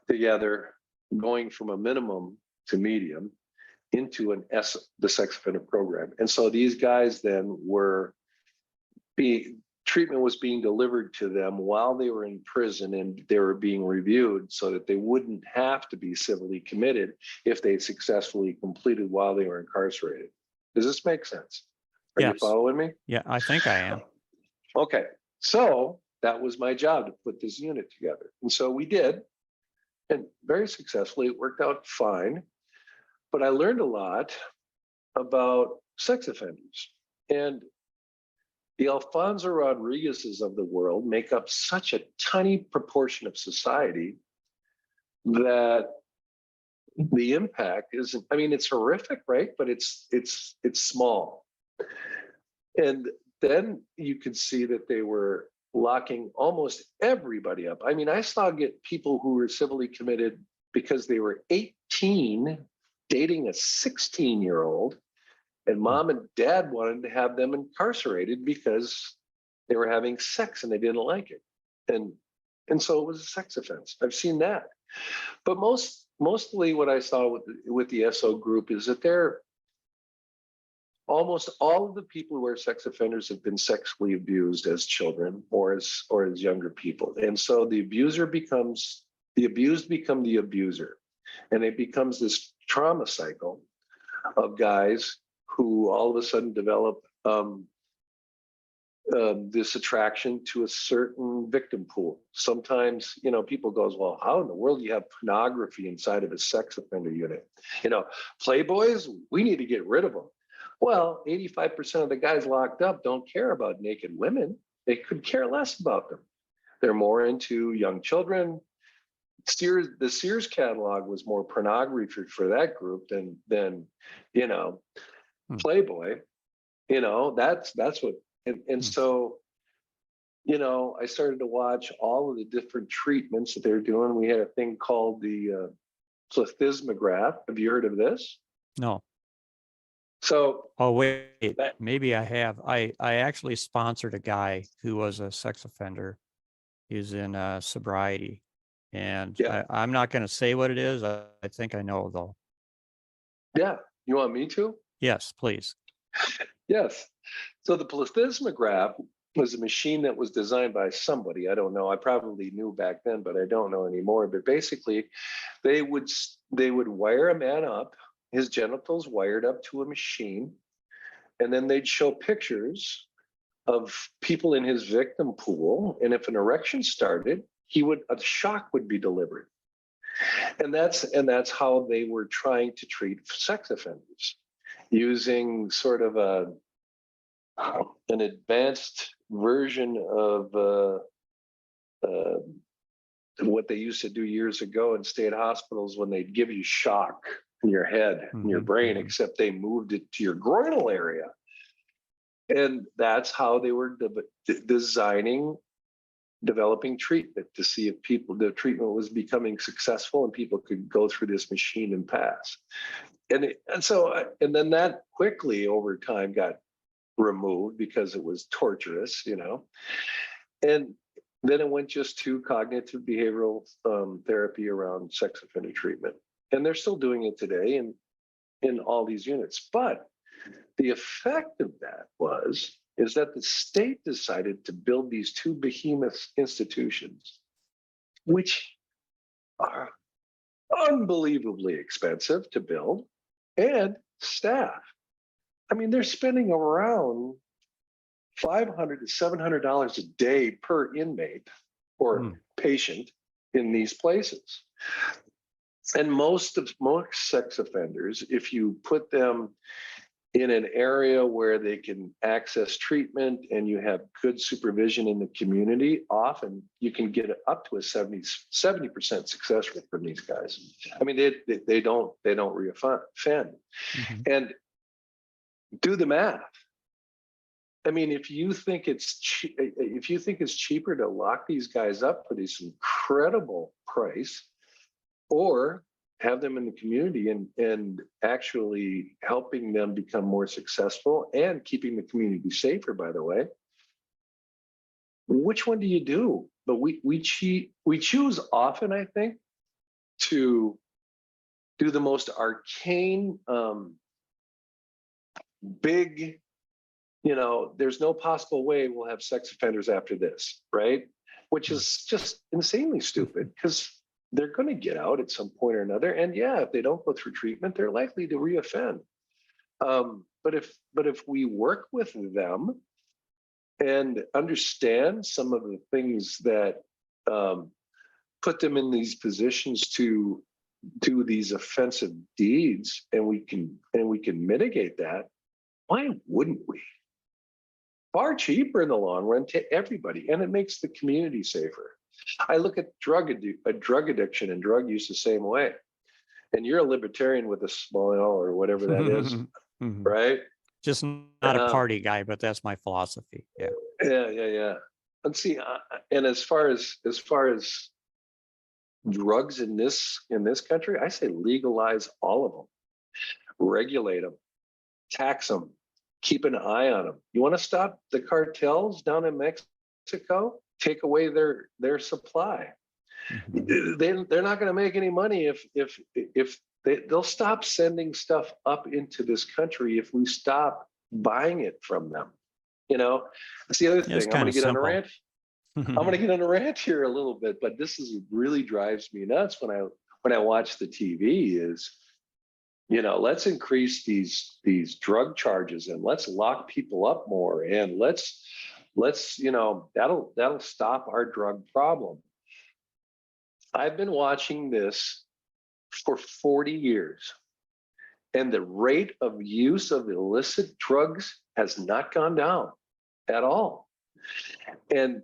together, going from a minimum to medium into the sex offender program. And so these guys then treatment was being delivered to them while they were in prison, and they were being reviewed so that they wouldn't have to be civilly committed if they successfully completed while they were incarcerated. Does this make sense? Are you following me?
Yeah, I think I am.
Okay, so that was my job, to put this unit together. And so we did, and very successfully. It worked out fine. But I learned a lot about sex offenders. And the Alfonso Rodriguez's of the world make up such a tiny proportion of society that the impact isn't, I mean, it's horrific, right? But it's small. And then you could see that they were locking almost everybody up. I mean, I saw people who were civilly committed because they were 18 dating a 16-year-old, and mom and dad wanted to have them incarcerated because they were having sex and they didn't like it. And so it was a sex offense. I've seen that. But mostly what I saw with the SO group is that almost all of the people who are sex offenders have been sexually abused as children or as younger people. And so the abused become the abuser. And it becomes this trauma cycle of guys who all of a sudden develop this attraction to a certain victim pool. Sometimes, people goes, well, how in the world do you have pornography inside of a sex offender unit? Playboys, we need to get rid of them. Well, 85% of the guys locked up don't care about naked women. They could care less about them. They're more into young children. The Sears catalog was more pornography for that group than Playboy. That's what. And so, I started to watch all of the different treatments that they're doing. We had a thing called the plethysmograph. Have you heard of this?
No.
So.
Oh, wait, maybe I have. I actually sponsored a guy who was a sex offender. He's in sobriety. And I'm not going to say what it is. I think I know, though.
Yeah. You want me to?
Yes, please.
Yes. So the plethysmograph was a machine that was designed by somebody. I don't know. I probably knew back then, but I don't know anymore. But basically, they would wire a man up, his genitals wired up to a machine, and then they'd show pictures of people in his victim pool, and if an erection started, a shock would be delivered. And that's how they were trying to treat sex offenders, using sort of an advanced version of what they used to do years ago in state hospitals when they'd give you shock in your head and your brain, except they moved it to your groinal area. And that's how they were developing treatment, to see if the treatment was becoming successful and people could go through this machine and pass. And then that quickly over time got removed because it was torturous, and then it went just to cognitive behavioral therapy around sex offender treatment. And they're still doing it today in all these units. But the effect of that is that the state decided to build these two behemoth institutions, which are unbelievably expensive to build and staff. I mean, they're spending around $500 to $700 a day per inmate or patient in these places. And most sex offenders, if you put them in an area where they can access treatment and you have good supervision in the community, often you can get up to a 70% success rate from these guys. I mean, they don't reoffend. And do the math. I mean, if you think it's cheaper to lock these guys up for this incredible price, or have them in the community and actually helping them become more successful and keeping the community safer, by the way, which one do you do? But we choose often, I think, to do the most arcane, big, there's no possible way we'll have sex offenders after this, right? Which is just insanely stupid, because they're going to get out at some point or another. And yeah, if they don't go through treatment, they're likely to reoffend. But if we work with them and understand some of the things that put them in these positions to do these offensive deeds, and we can mitigate that, why wouldn't we? Far cheaper in the long run to everybody, and it makes the community safer. I look at drug addiction and drug use the same way. And you're a libertarian with a small L or whatever that is, right?
Just not a party guy, but that's my philosophy. Yeah.
Yeah. And see, and as far as drugs in this country, I say legalize all of them, regulate them, tax them, keep an eye on them. You want to stop the cartels down in Mexico? Take away their supply. They're not going to make any money if they'll stop sending stuff up into this country if we stop buying it from them. That's the other thing. I'm going to get on a rant. I'm going to get on a rant here a little bit, but this really drives me nuts when I watch the TV. Is let's increase these drug charges, and let's lock people up more, and let's that'll stop our drug problem. I've been watching this for 40 years, and the rate of use of illicit drugs has not gone down at all. And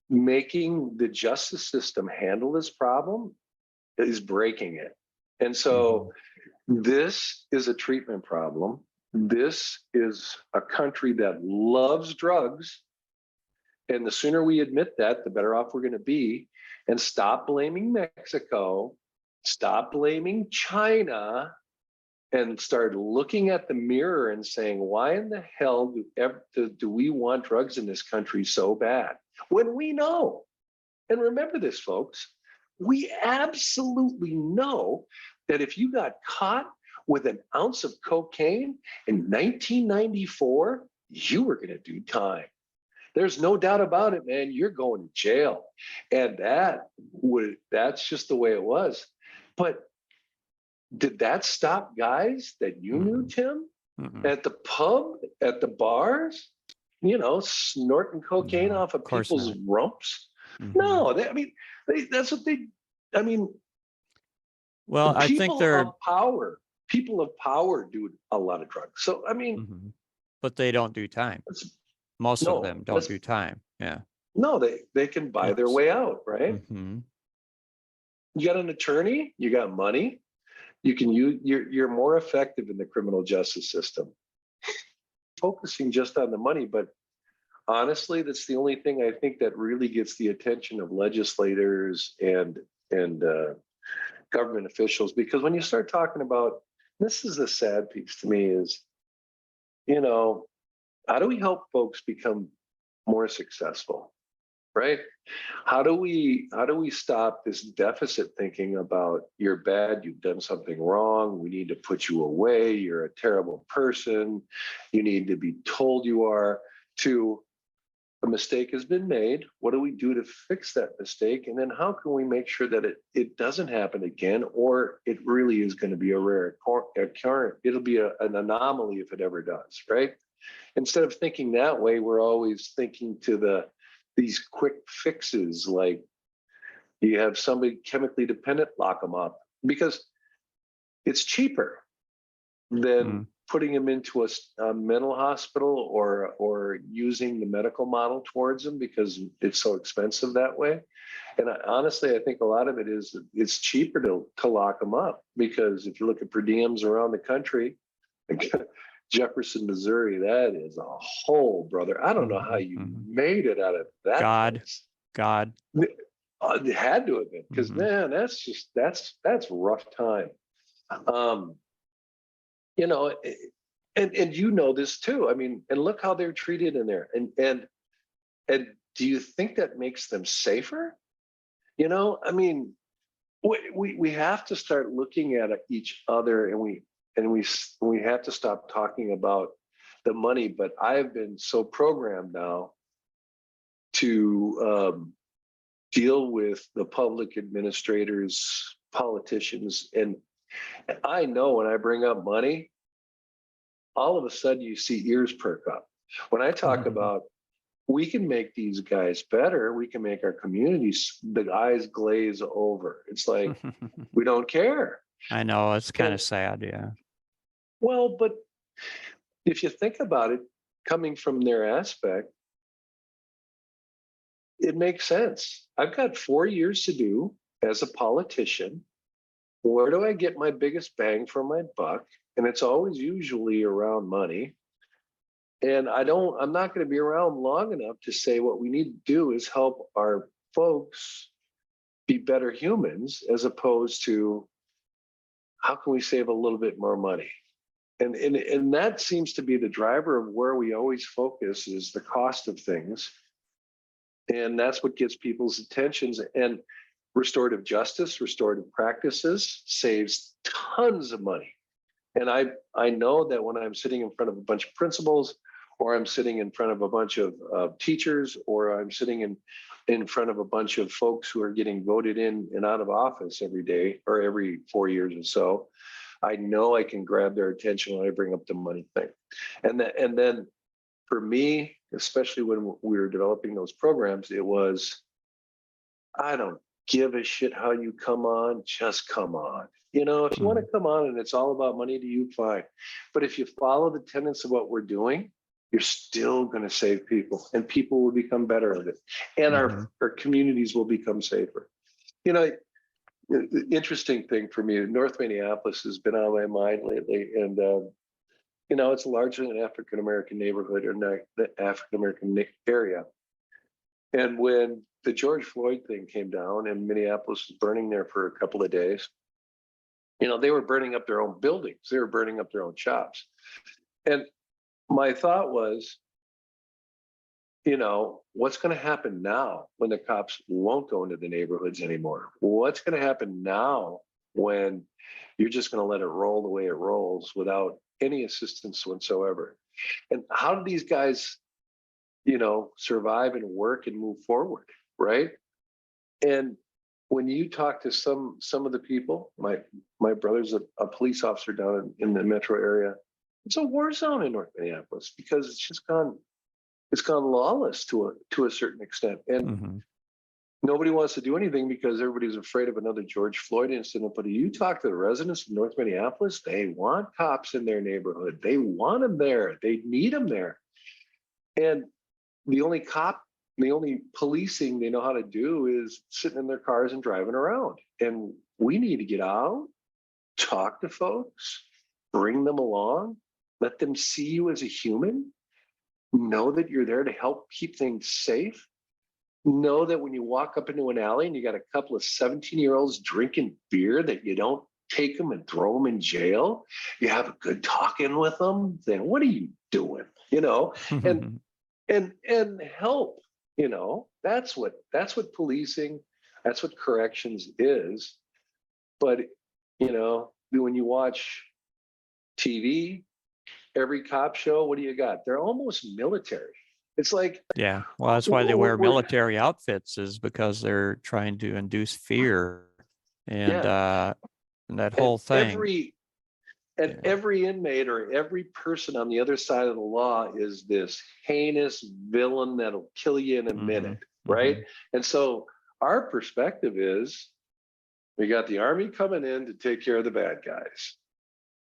making the justice system handle this problem is breaking it. And so this is a treatment problem. This is a country that loves drugs. And the sooner we admit that, the better off we're going to be. And stop blaming Mexico, stop blaming China, and start looking at the mirror and saying, why in the hell do we want drugs in this country so bad? When we know, and remember this, folks, we absolutely know that if you got caught with an ounce of cocaine in 1994, you were going to do time. There's no doubt about it, man. You're going to jail. And that's just the way it was. But did that stop guys that you knew, Tim? At the pub, at the bars? snorting cocaine
No,
off
of
of
course
people's
not.
rumps.
Mhm.
No, that's what they, I mean,
Well, I think
people of power do a lot of drugs. So, I mean,
mhm. But they don't do time.
let's,
Most of
no,
them don't
let's,
do time. Yeah.
no, they can buy their
It's
way out, right?
mhm.
You got an attorney, you got money, you can use, you're more effective in the criminal justice system. Focusing just on the money, but honestly, that's the only thing I think that really gets the attention of legislators and government officials. Because when you start talking about, this is the sad piece to me is, how do we help folks become more successful, right? How do we stop this deficit thinking about you're bad, you've done something wrong, we need to put you away, you're a terrible person, you need to be told you are, to a mistake has been made. What do we do to fix that mistake? And then how can we make sure that it doesn't happen again, or it really is going to be a rare occurrence? It'll be an anomaly if it ever does, right? Instead of thinking that way, we're always thinking to these quick fixes, like you have somebody chemically dependent, lock them up, because it's cheaper than
Mm.
putting them into a mental hospital or using the medical model towards them, because it's so expensive that way. And honestly, I think a lot of it is it's cheaper to lock them up, because if you look at per diems around the country, Jefferson, Missouri, that is a hole, brother. I don't know how you
Mhm.
made it out of that
God,
place.
God.
It had to have been, because
Mhm.
man, that's rough time. Um, you know, and this too. I mean, and look how they're treated in there. And do you think that makes them safer? I mean, we have to start looking at each other, and we have to stop talking about the money. But I've been so programmed now to deal with the public administrators, politicians, and I know when I bring up money, all of a sudden you see ears perk up. When I talk about we can make these guys better, we can make our communities, the eyes glaze over. It's like we don't care.
I know, it's kind
And
of sad. Yeah.
well, but if you think about it, coming from their aspect, it makes sense. I've got 4 years to do as a politician. Where do I get my biggest bang for my buck? And it's always usually around money. And I'm not going to be around long enough to say what we need to do is help our folks be better humans, as opposed to how can we save a little bit more money? And that seems to be the driver of where we always focus, is the cost of things. And that's what gets people's attentions. And restorative justice, restorative practices saves tons of money. And I know that when I'm sitting in front of a bunch of principals, or I'm sitting in front of a bunch of teachers, or I'm sitting in front of a bunch of folks who are getting voted in and out of office every day or every 4 years or so, I know I can grab their attention when I bring up the money thing. And then for me, especially when we were developing those programs, it was, I don't give a shit how you come on, just come on. If you want to come on and it's all about money to you, fine. But if you follow the tenets of what we're doing, you're still going to save people, and people will become better at it. And our communities will become safer. The interesting thing for me, North Minneapolis has been on my mind lately. And, it's largely an African-American neighborhood, or the African-American area. And when the George Floyd thing came down and Minneapolis was burning there for a couple of days, they were burning up their own buildings. They were burning up their own shops. And my thought was, what's going to happen now when the cops won't go into the neighborhoods anymore? What's going to happen now when you're just going to let it roll the way it rolls without any assistance whatsoever? And how do these guys, survive and work and move forward, right? And when you talk to some of the people, my brother's a police officer down in the metro area. It's a war zone in North Minneapolis, because it's just gone. it's gone lawless to a certain extent. And nobody wants to do anything because everybody's afraid of another George Floyd incident. But you talk to the residents of North Minneapolis, they want cops in their neighborhood. They want them there. They need them there. And the only policing they know how to do is sitting in their cars and driving around. And we need to get out, talk to folks, bring them along, let them see you as a human, know that you're there to help keep things safe. Know that when you walk up into an alley and you got a couple of 17-year-olds drinking beer, that you don't take them and throw them in jail. You have a good talking with them. Then what are you doing? And help. That's what policing, that's what corrections is. But when you watch TV, every cop show, what do you got? They're almost military. It's like,
yeah, well, that's why they wear military outfits, is because they're trying to induce fear and that whole thing.
Every inmate or every person on the other side of the law is this heinous villain that'll kill you in a minute, right? And so our perspective is, we got the army coming in to take care of the bad guys.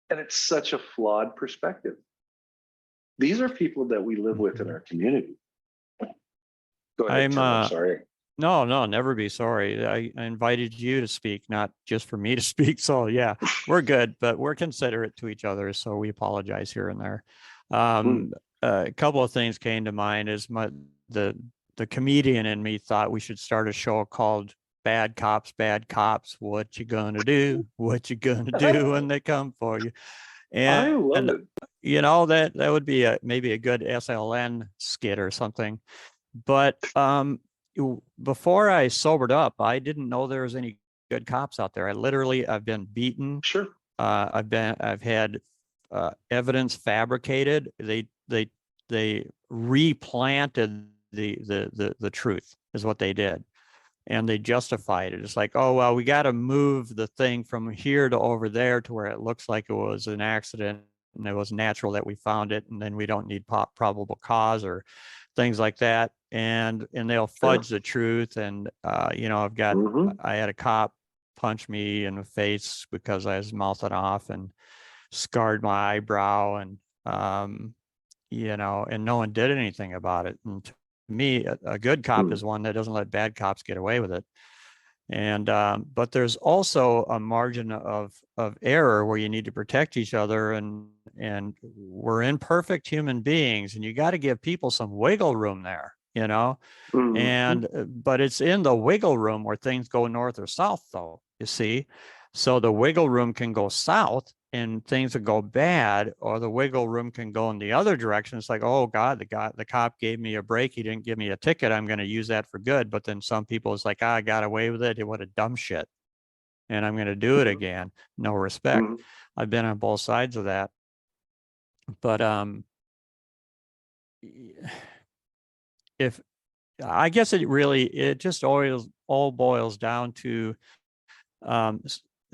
And it's such a flawed perspective. These are people that we live with in our community. Go ahead, Tim, I'm sorry.
No, never be sorry. I invited you to speak, not just for me to speak. So yeah, we're good, but we're considerate to each other. So we apologize here and there. A couple of things came to mind. Is the comedian in me thought we should start a show called Bad Cops, What You Gonna Do? What You Gonna Do when they come for you? And
I love it.
That would be maybe a good SLN skit or something. But before I sobered up, I didn't know there was any good cops out there. I've been beaten.
Sure.
I've had evidence fabricated. They replanted the truth is what they did. And they justified it. It's like, oh, well, we got to move the thing from here to over there to where it looks like it was an accident and it was natural that we found it. And then we don't need probable cause or things like that. And they'll fudge the truth. And, I had a cop punch me in the face because I was mouthing off and scarred my eyebrow. And, and no one did anything about it. And to me, a good cop is one that doesn't let bad cops get away with it. And but there's also a margin of error where you need to protect each other, and we're imperfect human beings, and you got to give people some wiggle room there, and but it's in the wiggle room where things go north or south, though, you see. So the wiggle room can go south and things will go bad, or the wiggle room can go in the other direction. It's like, oh God, the cop gave me a break. He didn't give me a ticket. I'm going to use that for good. But then some people, it's like, I got away with it. What a dumb shit. And I'm going to do it again. No respect. I've been on both sides of that. But if I guess it just all boils down to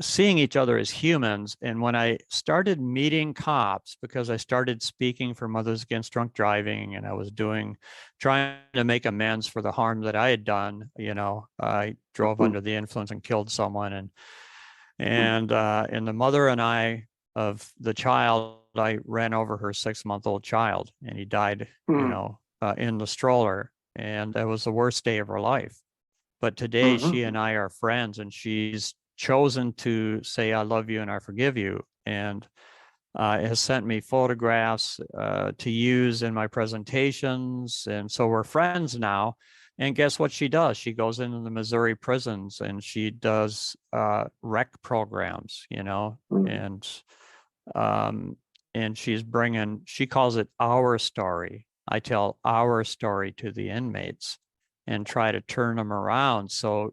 seeing each other as humans. And when I started meeting cops, because I started speaking for Mothers Against Drunk Driving, and I was trying to make amends for the harm that I had done. I drove under the influence and killed someone, and the mother and I of the child, I ran over her 6-month-old child, and he died, in the stroller, and that was the worst day of her life. But today, she and I are friends, and she's chosen to say, I love you and I forgive you, and has sent me photographs to use in my presentations. And so we're friends now. And guess what she does? She goes into the Missouri prisons and she does rec programs, and she calls it our story. I tell our story to the inmates and try to turn them around. So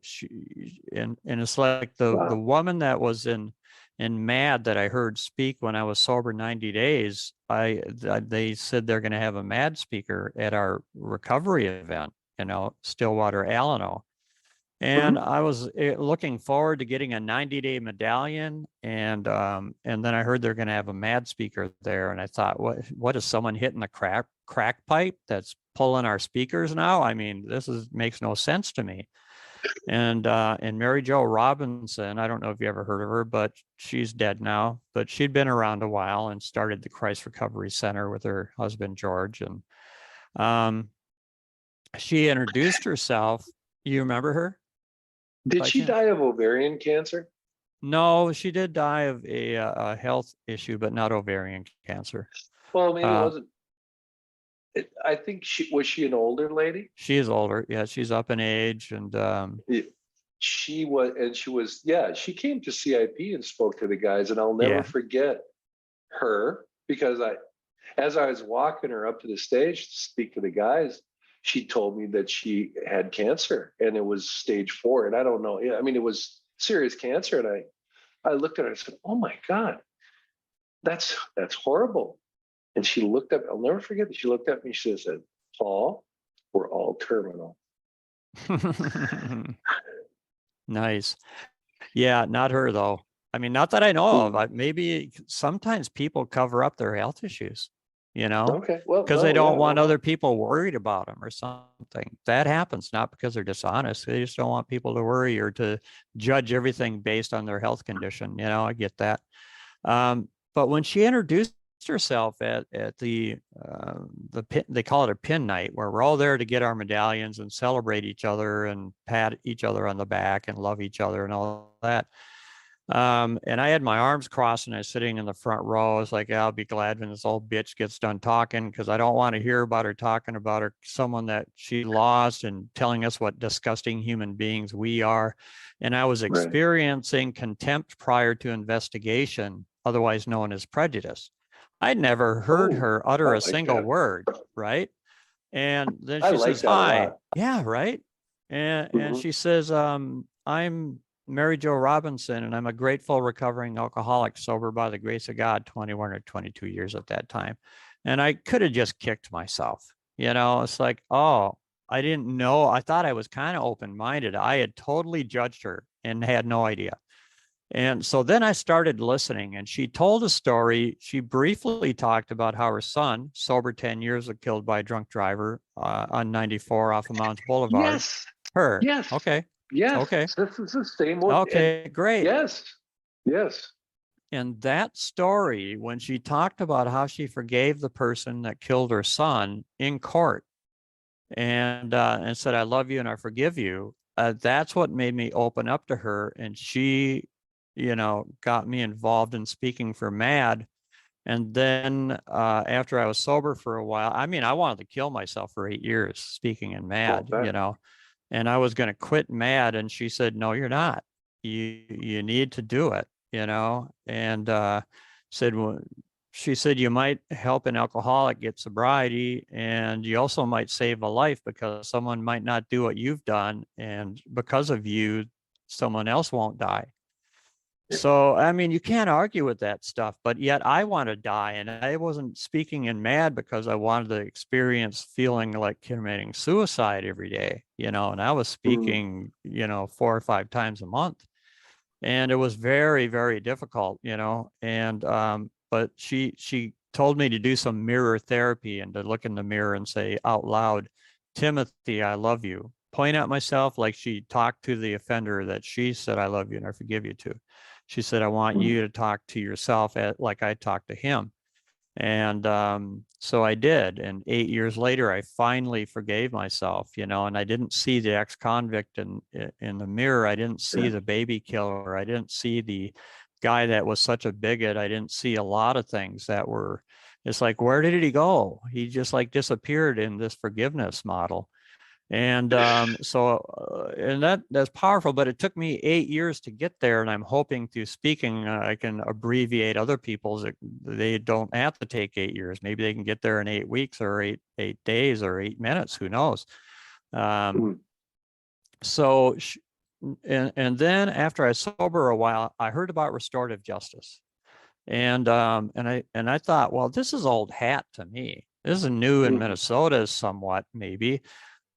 and it's like the woman that was in MAD that I heard speak when I was sober 90 days, they said they're going to have a MAD speaker at our recovery event, Stillwater, Alano. And I was looking forward to getting a 90-day medallion. And then I heard they're going to have a MAD speaker there. And I thought, what is someone hitting the crack pipe that's pulling our speakers now? I mean, makes no sense to me. And Mary Jo Robinson, I don't know if you ever heard of her, but she's dead now, but she'd been around a while and started the Christ Recovery Center with her husband, George. And she introduced herself. You remember her?
Did she die of ovarian cancer?
No, she did die of a health issue, but not ovarian cancer.
Well, maybe it wasn't. I think was she an older lady?
She is older. Yeah, she's up in age, and
she was. Yeah, she came to CIP and spoke to the guys, and I'll never forget her, because as I was walking her up to the stage to speak to the guys, she told me that she had cancer and it was stage 4. And I don't know. I mean, it was serious cancer. And I looked at her and I said, "Oh my God, that's horrible." And she looked up, I'll never forget that she looked at me, she said, "Paul, we're all terminal."
Nice. Yeah, not her though. I mean, not that I know of. Maybe sometimes people cover up their health issues,
Okay. Well,
because they don't want other people worried about them or something. That happens, not because they're dishonest. They just don't want people to worry or to judge everything based on their health condition. I get that. But when she introduced herself at the pin, they call it a pin night, where we're all there to get our medallions and celebrate each other and pat each other on the back and love each other and all that. And I had my arms crossed and I was sitting in the front row. I was like, I'll be glad when this old bitch gets done talking, because I don't want to hear about her talking about someone that she lost and telling us what disgusting human beings we are. And I was experiencing contempt prior to investigation, otherwise known as prejudice. I'd never heard her utter a single word, right? And then she says, "Hi." Yeah, right. And she says, "I'm Mary Jo Robinson, and I'm a grateful recovering alcoholic, sober by the grace of God, 21 or 22 years at that time." And I could have just kicked myself. It's like, oh, I didn't know. I thought I was kind of open-minded. I had totally judged her and had no idea. And so then I started listening, and she told a story. She briefly talked about how her son, sober 10 years, was killed by a drunk driver on 94 off of Mounds Boulevard.
Yes.
Her.
Yes.
Okay.
Yes.
Okay.
This is the same one.
Okay, great.
Yes. Yes.
And that story, when she talked about how she forgave the person that killed her son in court and said, "I love you and I forgive you," that's what made me open up to her. And she, got me involved in speaking for MAD. And then after I was sober for a while, I mean, I wanted to kill myself for 8 years speaking in MAD, and I was going to quit MAD. And she said, "No, you're not. You need to do it," and said, well, she said, "You might help an alcoholic get sobriety, and you also might save a life, because someone might not do what you've done. And because of you, someone else won't die." So, I mean, you can't argue with that stuff, but yet I want to die. And I wasn't speaking in MAD because I wanted to experience feeling like committing suicide every day, and I was speaking, 4 or 5 times a month. And it was very, very difficult, and, but she told me to do some mirror therapy and to look in the mirror and say out loud, "Timothy, I love you." Point at myself like she talked to the offender that she said, "I love you and I forgive you" to. She said, "I want you to talk to yourself like I talked to him." And so I did. And 8 years later, I finally forgave myself, and I didn't see the ex-convict in the mirror. I didn't see the baby killer. I didn't see the guy that was such a bigot. I didn't see a lot of things that were, it's like, where did he go? He just like disappeared in this forgiveness model. And and that's powerful, but it took me 8 years to get there. And I'm hoping through speaking, I can abbreviate other people's, they don't have to take 8 years. Maybe they can get there in 8 weeks or eight days or 8 minutes, who knows? So, and then after I was sober a while, I heard about restorative justice. And I thought, well, this is old hat to me. This is new in Minnesota somewhat, maybe.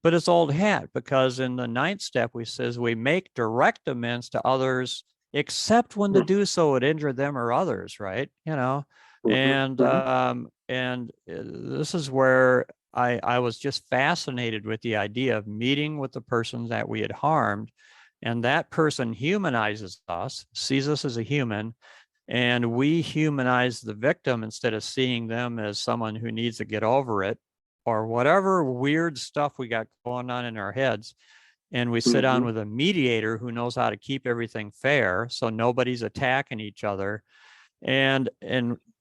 But it's old hat, because in the 9th step, we says we make direct amends to others, except when to do so would injure them or others, right? And this is where I was just fascinated with the idea of meeting with the person that we had harmed, and that person humanizes us, sees us as a human, and we humanize the victim instead of seeing them as someone who needs to get over it or whatever weird stuff we got going on in our heads. And we sit down with a mediator who knows how to keep everything fair so nobody's attacking each other. And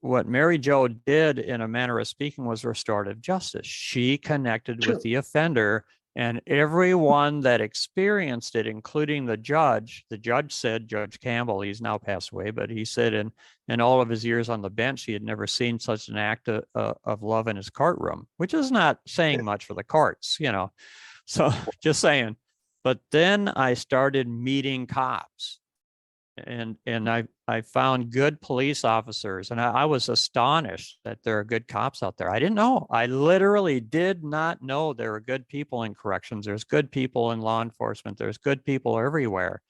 what Mary Jo did, in a manner of speaking, was restorative justice. She connected with the offender, and everyone that experienced it, including the judge said, Judge Campbell, he's now passed away, but he said in all of his years on the bench, he had never seen such an act of love in his courtroom, which is not saying much for the courts, you know. So just saying. But then I started meeting cops, and I found good police officers, and I was astonished that there are good cops out there. I didn't know. I literally did not know there were good people in corrections. There's good people in law enforcement. There's good people everywhere.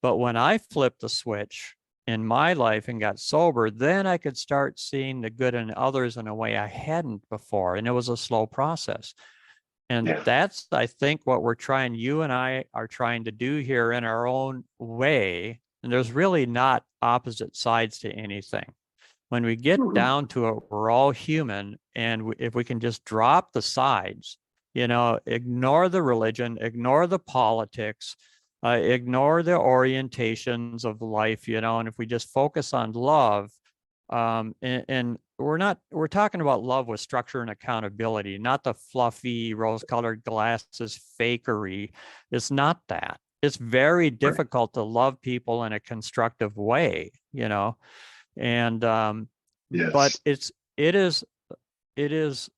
But when I flipped the switch in my life and got sober, then I could start seeing the good in others in a way I hadn't before. And it was a slow process. And that's, I think, what you and I are trying to do here in our own way. And there's really not opposite sides to anything. When we get down to it, we're all human. And if we can just drop the sides, you know, ignore the religion, ignore the politics, ignore the orientations of life, you know, and if we just focus on love, and we're talking about love with structure and accountability, not the fluffy rose-colored glasses fakery. It's not that. It's very difficult to love people in a constructive way, you know, and but it is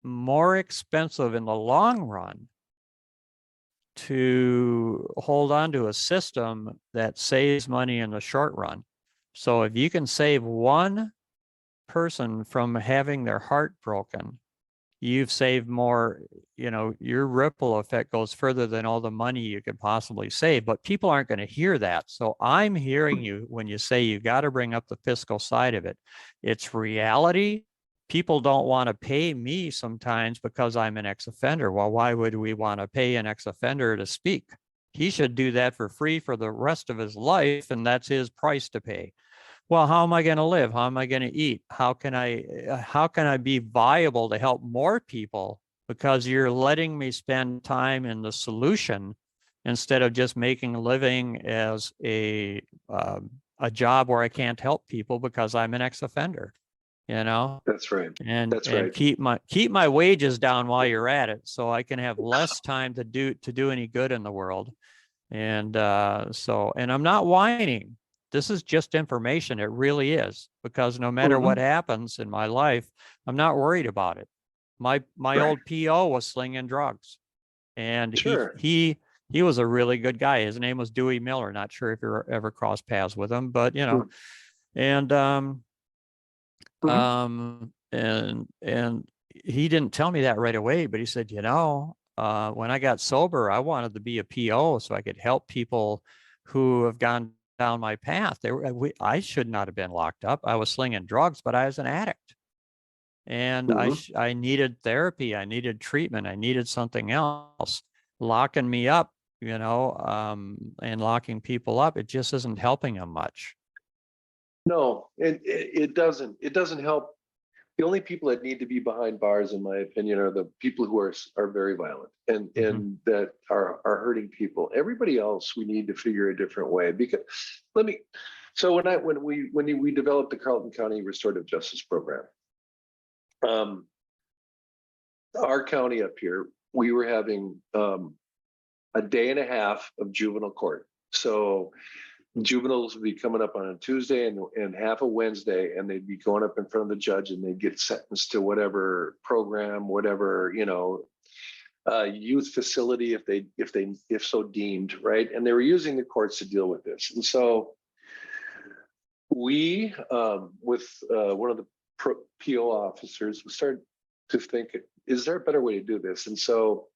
more expensive in the long run to hold on to a system that saves money in the short run. So if you can save one person from having their heart broken, you've saved more, you know, your ripple effect goes further than all the money you could possibly save, but people aren't going to hear that. So I'm hearing you when you say you got to bring up the fiscal side of it. It's reality. People don't want to pay me sometimes because I'm an ex-offender. Well, why would we want to pay an ex-offender to speak? He should do that for free for the rest of his life, and that's his price to pay. Well, how am I going to live? How am I going to eat? How can I be viable to help more people? Because you're letting me spend time in the solution instead of just making a living as a job where I can't help people because I'm an ex-offender. You know,
that's right.
And
that's right.
keep my wages down while you're at it, so I can have less time to do any good in the world. And and I'm not whining. This is just information. It really is, because no matter what happens in my life, I'm not worried about it. My old PO was slinging drugs, and he was a really good guy. His name was Dewey Miller. Not sure if you ever crossed paths with him, but you know, and and he didn't tell me that right away, but he said, you know, when I got sober, I wanted to be a PO so I could help people who have gone down my path. I should not have been locked up. I was slinging drugs, but I was an addict, and I needed therapy. I needed treatment. I needed something else. Locking me up, you know, and locking people up, it just isn't helping them much.
No, it doesn't help. The only people that need to be behind bars, in my opinion, are the people who are very violent and that are hurting people. Everybody else, we need to figure a different way. Because so when we developed the Carleton County Restorative Justice Program, our county up here, we were having a day and a half of juvenile court. So juveniles would be coming up on a Tuesday and half a Wednesday, and they'd be going up in front of the judge, and they'd get sentenced to whatever program, whatever, you know, youth facility if so deemed, right? And they were using the courts to deal with this. And so we, with one of the PO officers, we started to think, is there a better way to do this? And so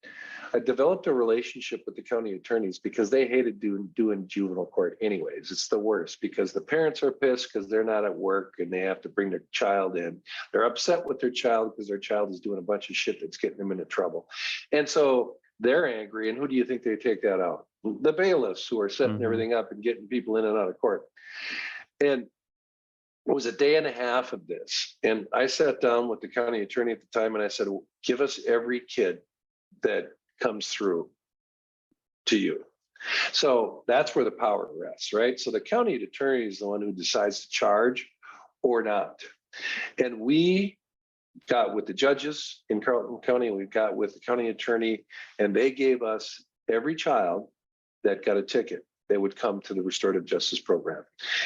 I developed a relationship with the county attorneys because they hated doing juvenile court anyways. It's the worst because the parents are pissed because they're not at work and they have to bring their child in. They're upset with their child because their child is doing a bunch of shit that's getting them into trouble. And so they're angry. And who do you think they take that out? The bailiffs, who are setting everything up and getting people in and out of court. And it was a day and a half of this. And I sat down with the county attorney at the time and I said, give us every kid that comes through to you. So that's where the power rests, right? So the county attorney is the one who decides to charge or not. And we got with the judges in Carleton County, we got with the county attorney, and they gave us every child that got a ticket that would come to the restorative justice program.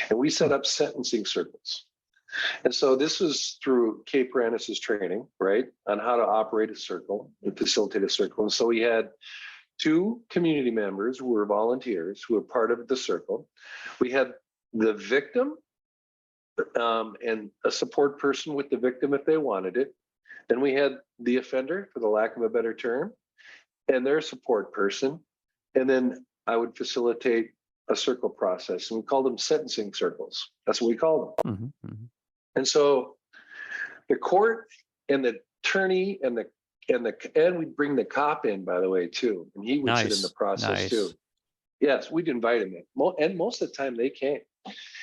And we set up sentencing circles. And so this was through Kay Paranis's training, right, on how to operate a circle and facilitate a circle. And so we had 2 community members who were volunteers who were part of the circle. We had the victim and a support person with the victim if they wanted it. Then we had the offender, for the lack of a better term, and their support person. And then I would facilitate a circle process, and we called them sentencing circles. That's what we called them. And so the court and the attorney and we'd bring the cop in, by the way, too, and he would sit in the process too. Yes, we'd invite him in, and most of the time they came.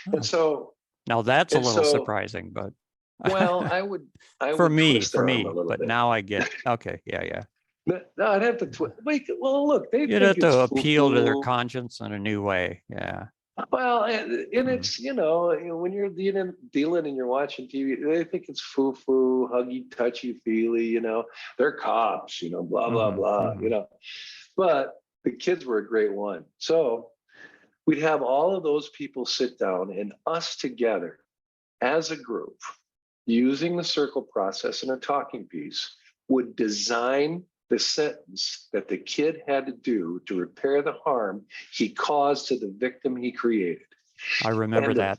And so
now that's a little surprising, but
well, I would
for me, but bit. Now I get okay, yeah.
No, I'd have to wait. Well, look,
you'd have to appeal to their conscience in a new way. Yeah.
Well, and it's, when you're dealing and you're watching TV, they think it's foo-foo, huggy, touchy-feely, they're cops, blah, blah, blah, But the kids were a great one. So we'd have all of those people sit down and us together as a group, using the circle process and a talking piece, would design the sentence that the kid had to do to repair the harm he caused to the victim he created.
I remember that.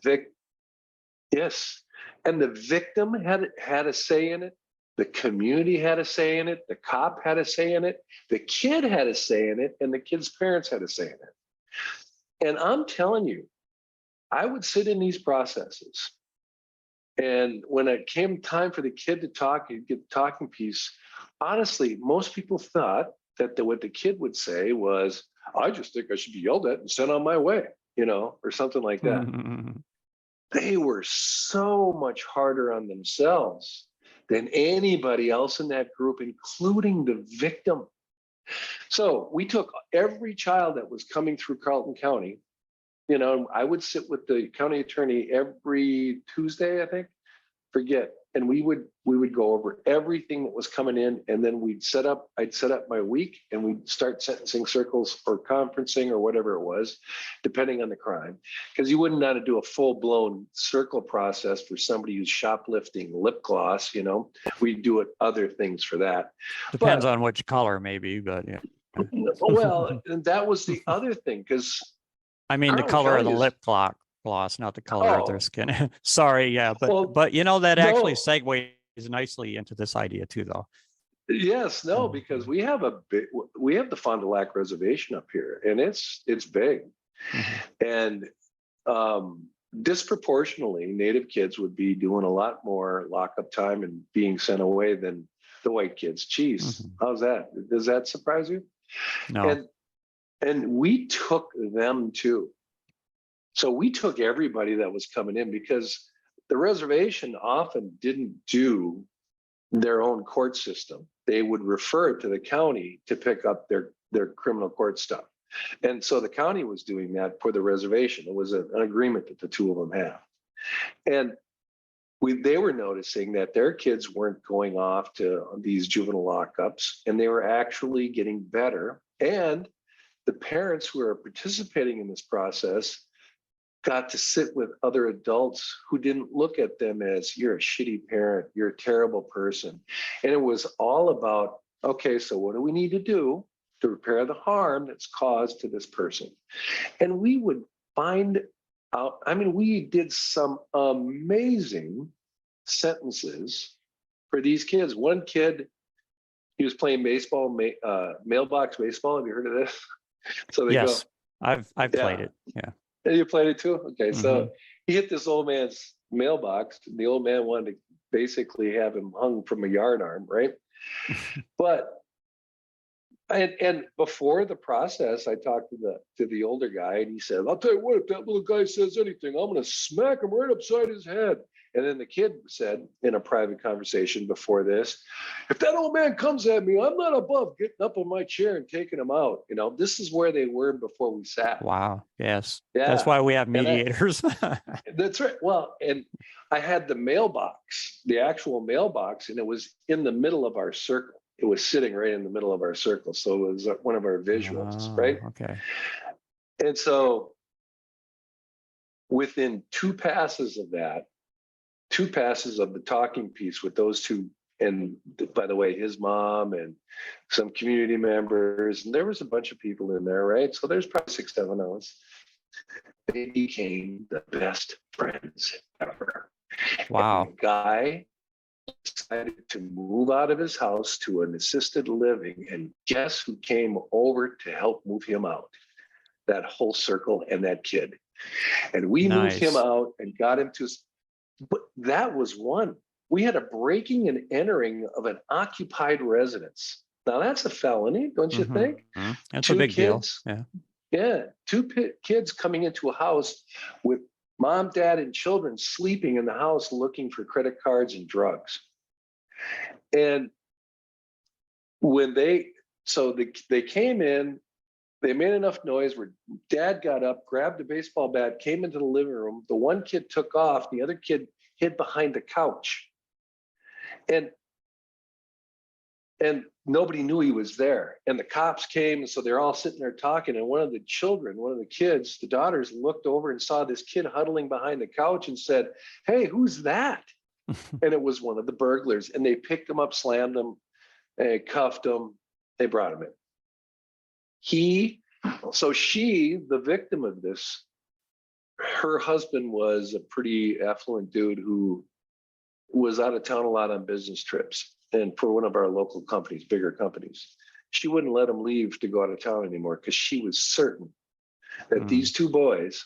Yes. And the victim had a say in it. The community had a say in it. The cop had a say in it. The kid had a say in it. And the kid's parents had a say in it. And I'm telling you, I would sit in these processes. And when it came time for the kid to talk, he'd get the talking piece. Honestly, most people thought that what the kid would say was, I just think I should be yelled at and sent on my way, or something like that. They were so much harder on themselves than anybody else in that group, including the victim. So we took every child that was coming through Carleton County. I would sit with the county attorney every Tuesday, I think, and we would go over everything that was coming in, and then I'd set up my week, and we'd start sentencing circles or conferencing or whatever it was, depending on the crime, because you wouldn't want to do a full-blown circle process for somebody who's shoplifting lip gloss. We'd do other things for that.
Depends on which color, maybe, but yeah.
Well, and that was the other thing, because
I mean, the color of the lip gloss, not the color of their skin. Sorry, yeah, but that actually segues nicely into this idea too, though.
Yes, because we have the Fond du Lac Reservation up here, and it's big, and disproportionately, Native kids would be doing a lot more lockup time and being sent away than the white kids. Geez, how's that? Does that surprise you?
No.
And we took them too. So we took everybody that was coming in, because the reservation often didn't do their own court system. They would refer it to the county to pick up their criminal court stuff. And so the county was doing that for the reservation. It was an agreement that the two of them have. And they were noticing that their kids weren't going off to these juvenile lockups, and they were actually getting better. And the parents who are participating in this process got to sit with other adults who didn't look at them as, you're a shitty parent, you're a terrible person. And it was all about, okay, so what do we need to do to repair the harm that's caused to this person? And we would find out, we did some amazing sentences for these kids. One kid he was playing baseball, mailbox baseball. Have you heard of this? So they go,
Yes, I've played it. Yeah.
and you played it too? Okay.
Mhm.
So he hit this old man's mailbox. And the old man wanted to basically have him hung from a yard arm, right? But and before the process, I talked to the older guy, and he said, "I'll tell you what, if that little guy says anything, I'm going to smack him right upside his head." And then the kid said in a private conversation before this, "If that old man comes at me, I'm not above getting up on my chair and taking him out." You know, this is where they were before we sat.
Wow. Yes.
Yeah.
That's why we have mediators.
That's right. Well, and I had the mailbox, the actual mailbox, and it was in the middle of our circle. It was sitting right in the middle of our circle. So it was one of our visuals, right?
Okay.
And so within two passes of the talking piece with those two, and by the way, his mom and some community members, and there was a bunch of people in there, right? So there's probably 6, 7 of us. They became the best friends ever.
Wow.
And the guy decided to move out of his house to an assisted living, and guess who came over to help move him out? That whole circle and that kid. And we moved him out and got him to, but that was one. We had a breaking and entering of an occupied residence. Now that's a felony, don't you think?
That's a big deal. Yeah.
Yeah, two kids coming into a house with mom, dad, and children sleeping in the house looking for credit cards and drugs. And when they came in, they made enough noise where dad got up, grabbed a baseball bat, came into the living room. The one kid took off, the other kid hid behind the couch. And nobody knew he was there. And the cops came, and so they're all sitting there talking. And one of the kids, the daughters, looked over and saw this kid huddling behind the couch and said, "Hey, who's that?" And it was one of the burglars. And they picked him up, slammed him, and cuffed him. They brought him in. She, the victim of this, her husband was a pretty affluent dude who was out of town a lot on business trips. And for one of our local companies, bigger companies, she wouldn't let him leave to go out of town anymore because she was certain that these two boys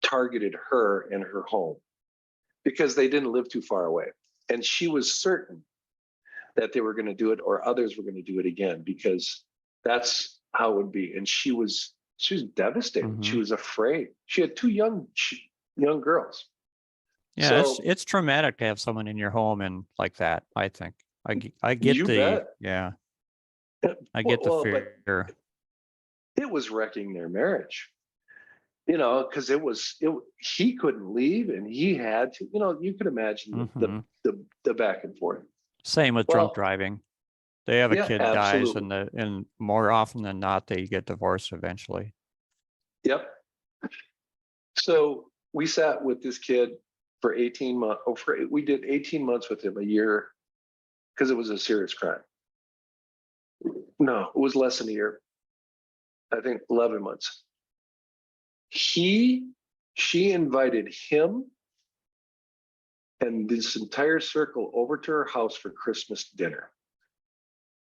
targeted her and her home because they didn't live too far away. And she was certain that they were going to do it, or others were going to do it again, because that's how it would be. And she was devastated. She was afraid. She had two young girls.
Yeah, so, it's traumatic to have someone in your home and like that. I think I get
bet.
Yeah, I get the fear.
It was wrecking their marriage, because he couldn't leave and he had to. You could imagine the back and forth.
Same with drunk driving. They have a kid
absolutely.
dies, and more often than not, they get divorced eventually.
Yep. So we sat with this kid for 18 months. We did 18 months with him, a year, because it was a serious crime. No, it was less than a year. I think 11 months. She invited him and this entire circle over to her house for Christmas dinner.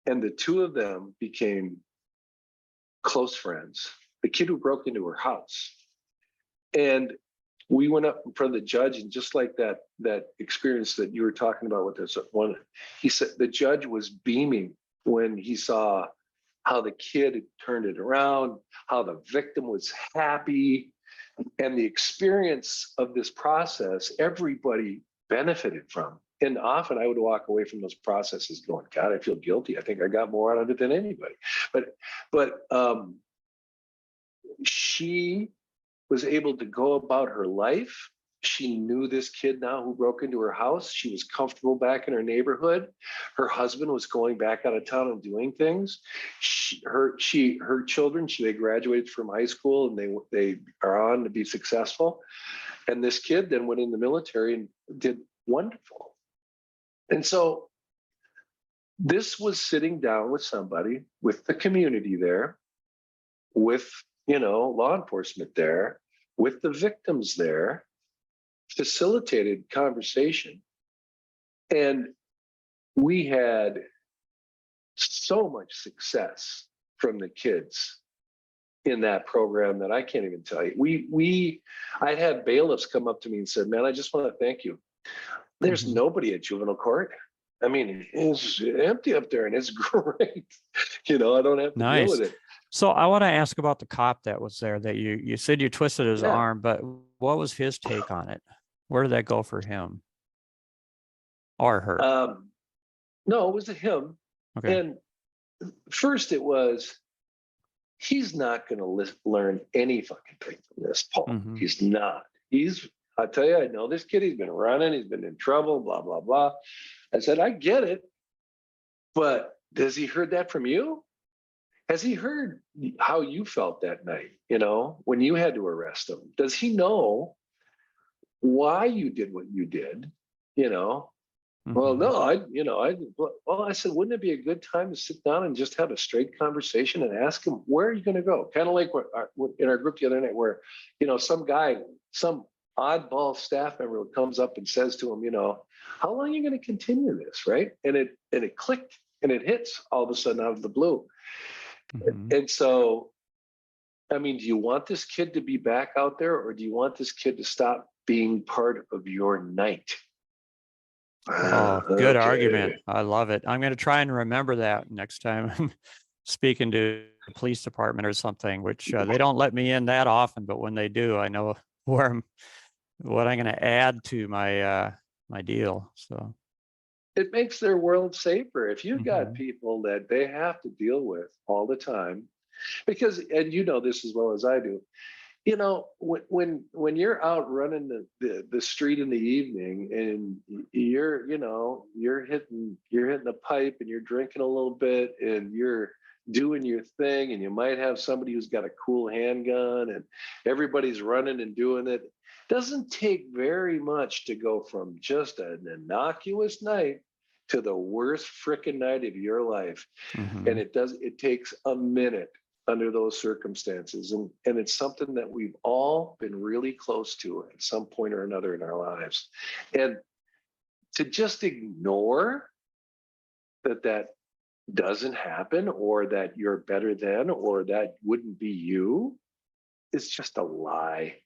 And the two of them became close friends. The kid who broke into her house. And we went up in front of the judge, and just like that experience that you were talking about with this one, he said the judge was beaming when he saw how the kid had turned it around, how the victim was happy, and the experience of this process, everybody benefited from. And often I would walk away from those processes going, God, I feel guilty. I think I got more out of it than anybody. But she was able to go about her life. She knew this kid now who broke into her house. She was comfortable back in her neighborhood. Her husband was going back out of town and doing things. Her children, they graduated from high school and they are on to be successful. And this kid then went in the military and did wonderful. And so this was sitting down with somebody, with the community there, with law enforcement there, with the victims there, facilitated conversation. And we had so much success from the kids in that program that I can't even tell you. I'd had bailiffs come up to me and said, man, I just want to thank you. There's nobody at juvenile court. I mean, it's empty up there and it's great. I don't have to deal with it.
So I want to ask about the cop that was there that you said you twisted his arm, but what was his take on it? Where did that go for him or her?
No, it was a him.
Okay.
And first it was, he's not going to learn any fucking thing from this, Paul. He's not. I tell you, I know this kid, he's been running, he's been in trouble, blah, blah, blah. I said, I get it, but has he heard that from you? Has he heard how you felt that night, when you had to arrest him? Does he know why you did what you did? Well, no, I said, wouldn't it be a good time to sit down and just have a straight conversation and ask him, where are you going to go? Kind of like in our group the other night where, some oddball staff member comes up and says to him, how long are you going to continue this, right? And it clicked and it hits all of a sudden out of the blue. And so, I mean, do you want this kid to be back out there, or do you want this kid to stop being part of your night?
Oh, good argument. I love it. I'm going to try and remember that next time I'm speaking to the police department or something, which they don't let me in that often, but when they do, I know what I'm going to add to my my deal. So
it makes their world safer. If you've got people that they have to deal with all the time, because, and this as well as I do, when you're out running the street in the evening and you're hitting the pipe and you're drinking a little bit and you're doing your thing, and you might have somebody who's got a cool handgun and everybody's running and doing it. Doesn't take very much to go from just an innocuous night to the worst frickin' night of your life. And it takes a minute under those circumstances. And it's something that we've all been really close to at some point or another in our lives. And to just ignore that doesn't happen, or that you're better than, or that wouldn't be you, is just a lie.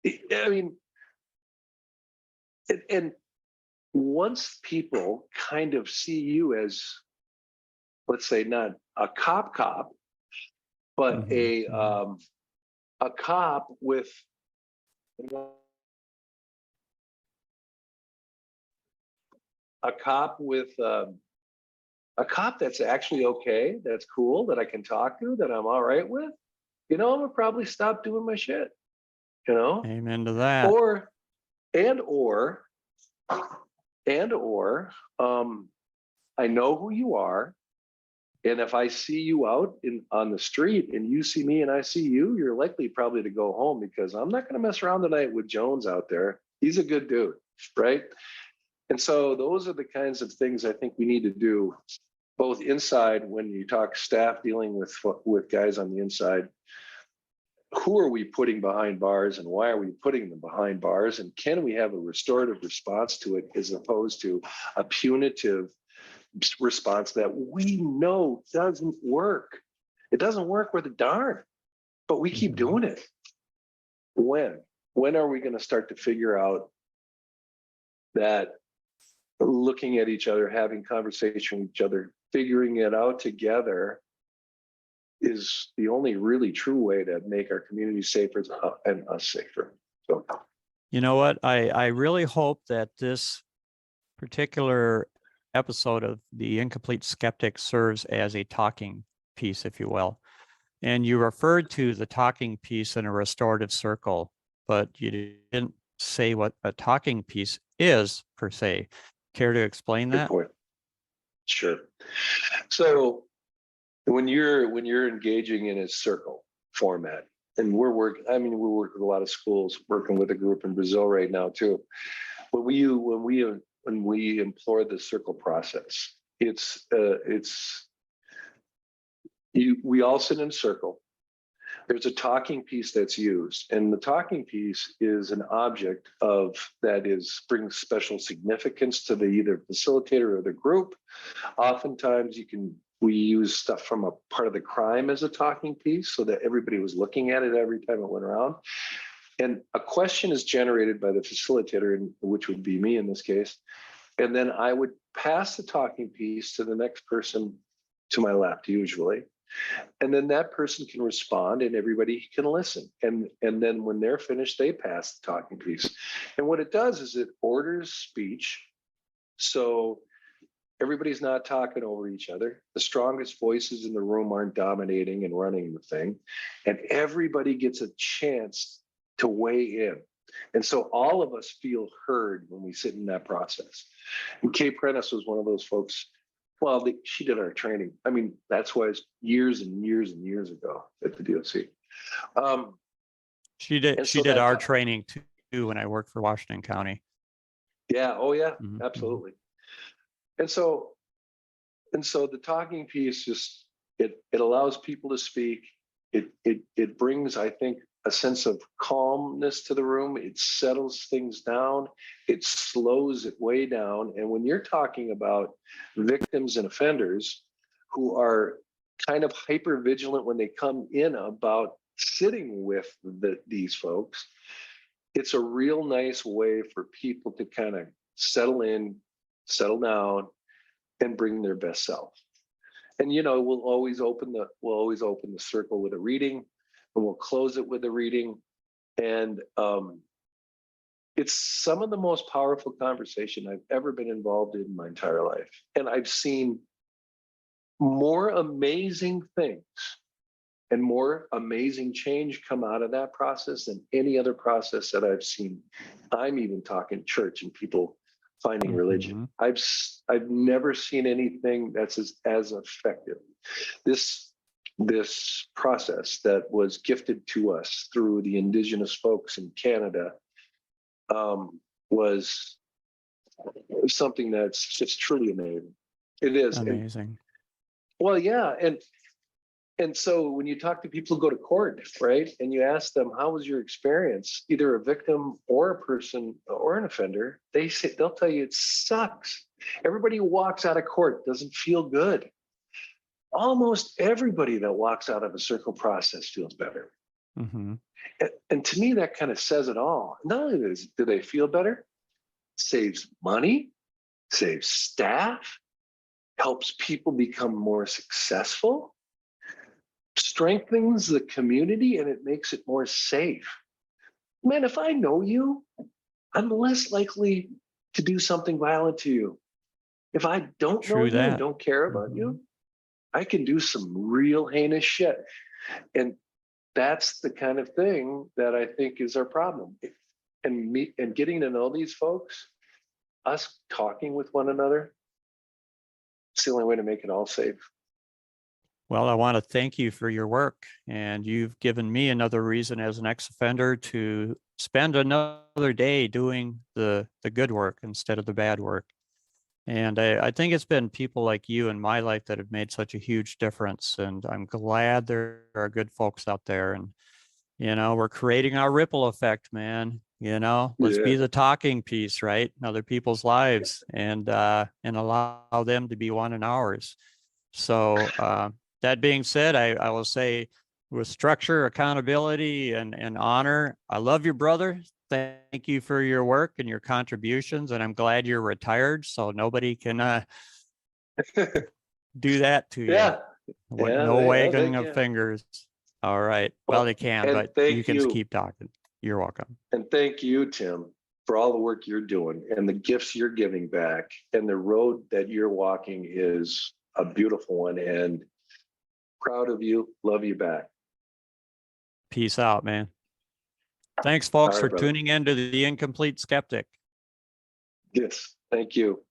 I mean, and once people kind of see you as, let's say, not a cop, but a cop with a cop that's actually okay, that's cool, that I can talk to, that I'm all right with, I'm gonna probably stop doing my shit.
Amen to that.
Or I know who you are, and if I see you out on the street and you see me and I see you, you're likely probably to go home, because I'm not going to mess around tonight with Jones out there. He's a good dude, right? And so those are the kinds of things I think we need to do, both inside, when you talk staff dealing with guys on the inside. Who are we putting behind bars, and why are we putting them behind bars? And can we have a restorative response to it, as opposed to a punitive response that we know doesn't work? It doesn't work worth a darn, but we keep doing it. When are we going to start to figure out that looking at each other, having conversation with each other, figuring it out together is the only really true way to make our community safer and us safer? So,
you know what? I really hope that this particular episode of the Incomplete Skeptic serves as a talking piece, if you will. And you referred to the talking piece in a restorative circle, but you didn't say what a talking piece is per se. Care to explain that?
Good point. Sure. So when you're engaging in a circle format, and we're working with a lot of schools, working with a group in Brazil right now too. When we employ the circle process, we all sit in a circle. There's a talking piece that's used, and the talking piece is an object brings special significance to the either facilitator or the group. Oftentimes you can we used stuff from a part of the crime as a talking piece so that everybody was looking at it every time it went around. And a question is generated by the facilitator, which would be me in this case. And then I would pass the talking piece to the next person to my left, usually. And then that person can respond and everybody can listen. And then when they're finished, they pass the talking piece. And what it does is it orders speech. So everybody's not talking over each other. The strongest voices in the room aren't dominating and running the thing. And everybody gets a chance to weigh in. And so all of us feel heard when we sit in that process. And Kay Prentice was one of those folks. Well, she did our training. I mean, that's why it's years and years and years ago at the DOC.
She did our training too when I worked for Washington County.
Yeah. Oh, yeah. Mm-hmm. Absolutely. And so the talking piece just it allows people to speak. It brings, I think, a sense of calmness to the room. It settles things down. It slows it way down. And when you're talking about victims and offenders who are kind of hyper vigilant when they come in about sitting with these folks, it's a real nice way for people to kind of settle in, settle down, and bring their best self. And we'll always open the circle with a reading, and we'll close it with a reading. And it's some of the most powerful conversation I've ever been involved in my entire life. And I've seen more amazing things and more amazing change come out of that process than any other process that I've seen. I'm even talking church and people finding religion. I've never seen anything that's as effective. This process that was gifted to us through the Indigenous folks in Canada was something that's just truly amazing. It is
amazing.
Well, yeah, and so when you talk to people who go to court, right, and you ask them, how was your experience, either a victim or a person or an offender, they'll tell you it sucks. Everybody who walks out of court doesn't feel good. Almost everybody that walks out of a circle process feels better.
Mm-hmm.
And to me, that kind of says it all. Not only do they feel better, saves money, saves staff, helps people become more successful, strengthens the community, and it makes it more safe. Man, if I know you, I'm less likely to do something violent to you. If I don't know you and don't care about you, I can do some real heinous shit. And that's the kind of thing that I think is our problem. And getting to know these folks, us talking with one another, it's the only way to make it all safe.
Well, I want to thank you for your work, and you've given me another reason as an ex-offender to spend another day doing the good work instead of the bad work. And I think it's been people like you in my life that have made such a huge difference. And I'm glad there are good folks out there. And, we're creating our ripple effect, man. Let's be the talking piece, right? In other people's lives and allow them to be one in ours. So that being said, I will say with structure, accountability, and honor, I love you, brother. Thank you for your work and your contributions. And I'm glad you're retired, so nobody can do that to you.
Yeah.
No wagging of fingers. All right. Well, they can, but you can keep talking. You're welcome.
And thank you, Tim, for all the work you're doing and the gifts you're giving back. And the road that you're walking is a beautiful one. And proud of you. Love you back.
Peace out, man. Thanks, folks,
right,
for
brother.
tuning in to the Incomplete Skeptic.
Yes. Thank you.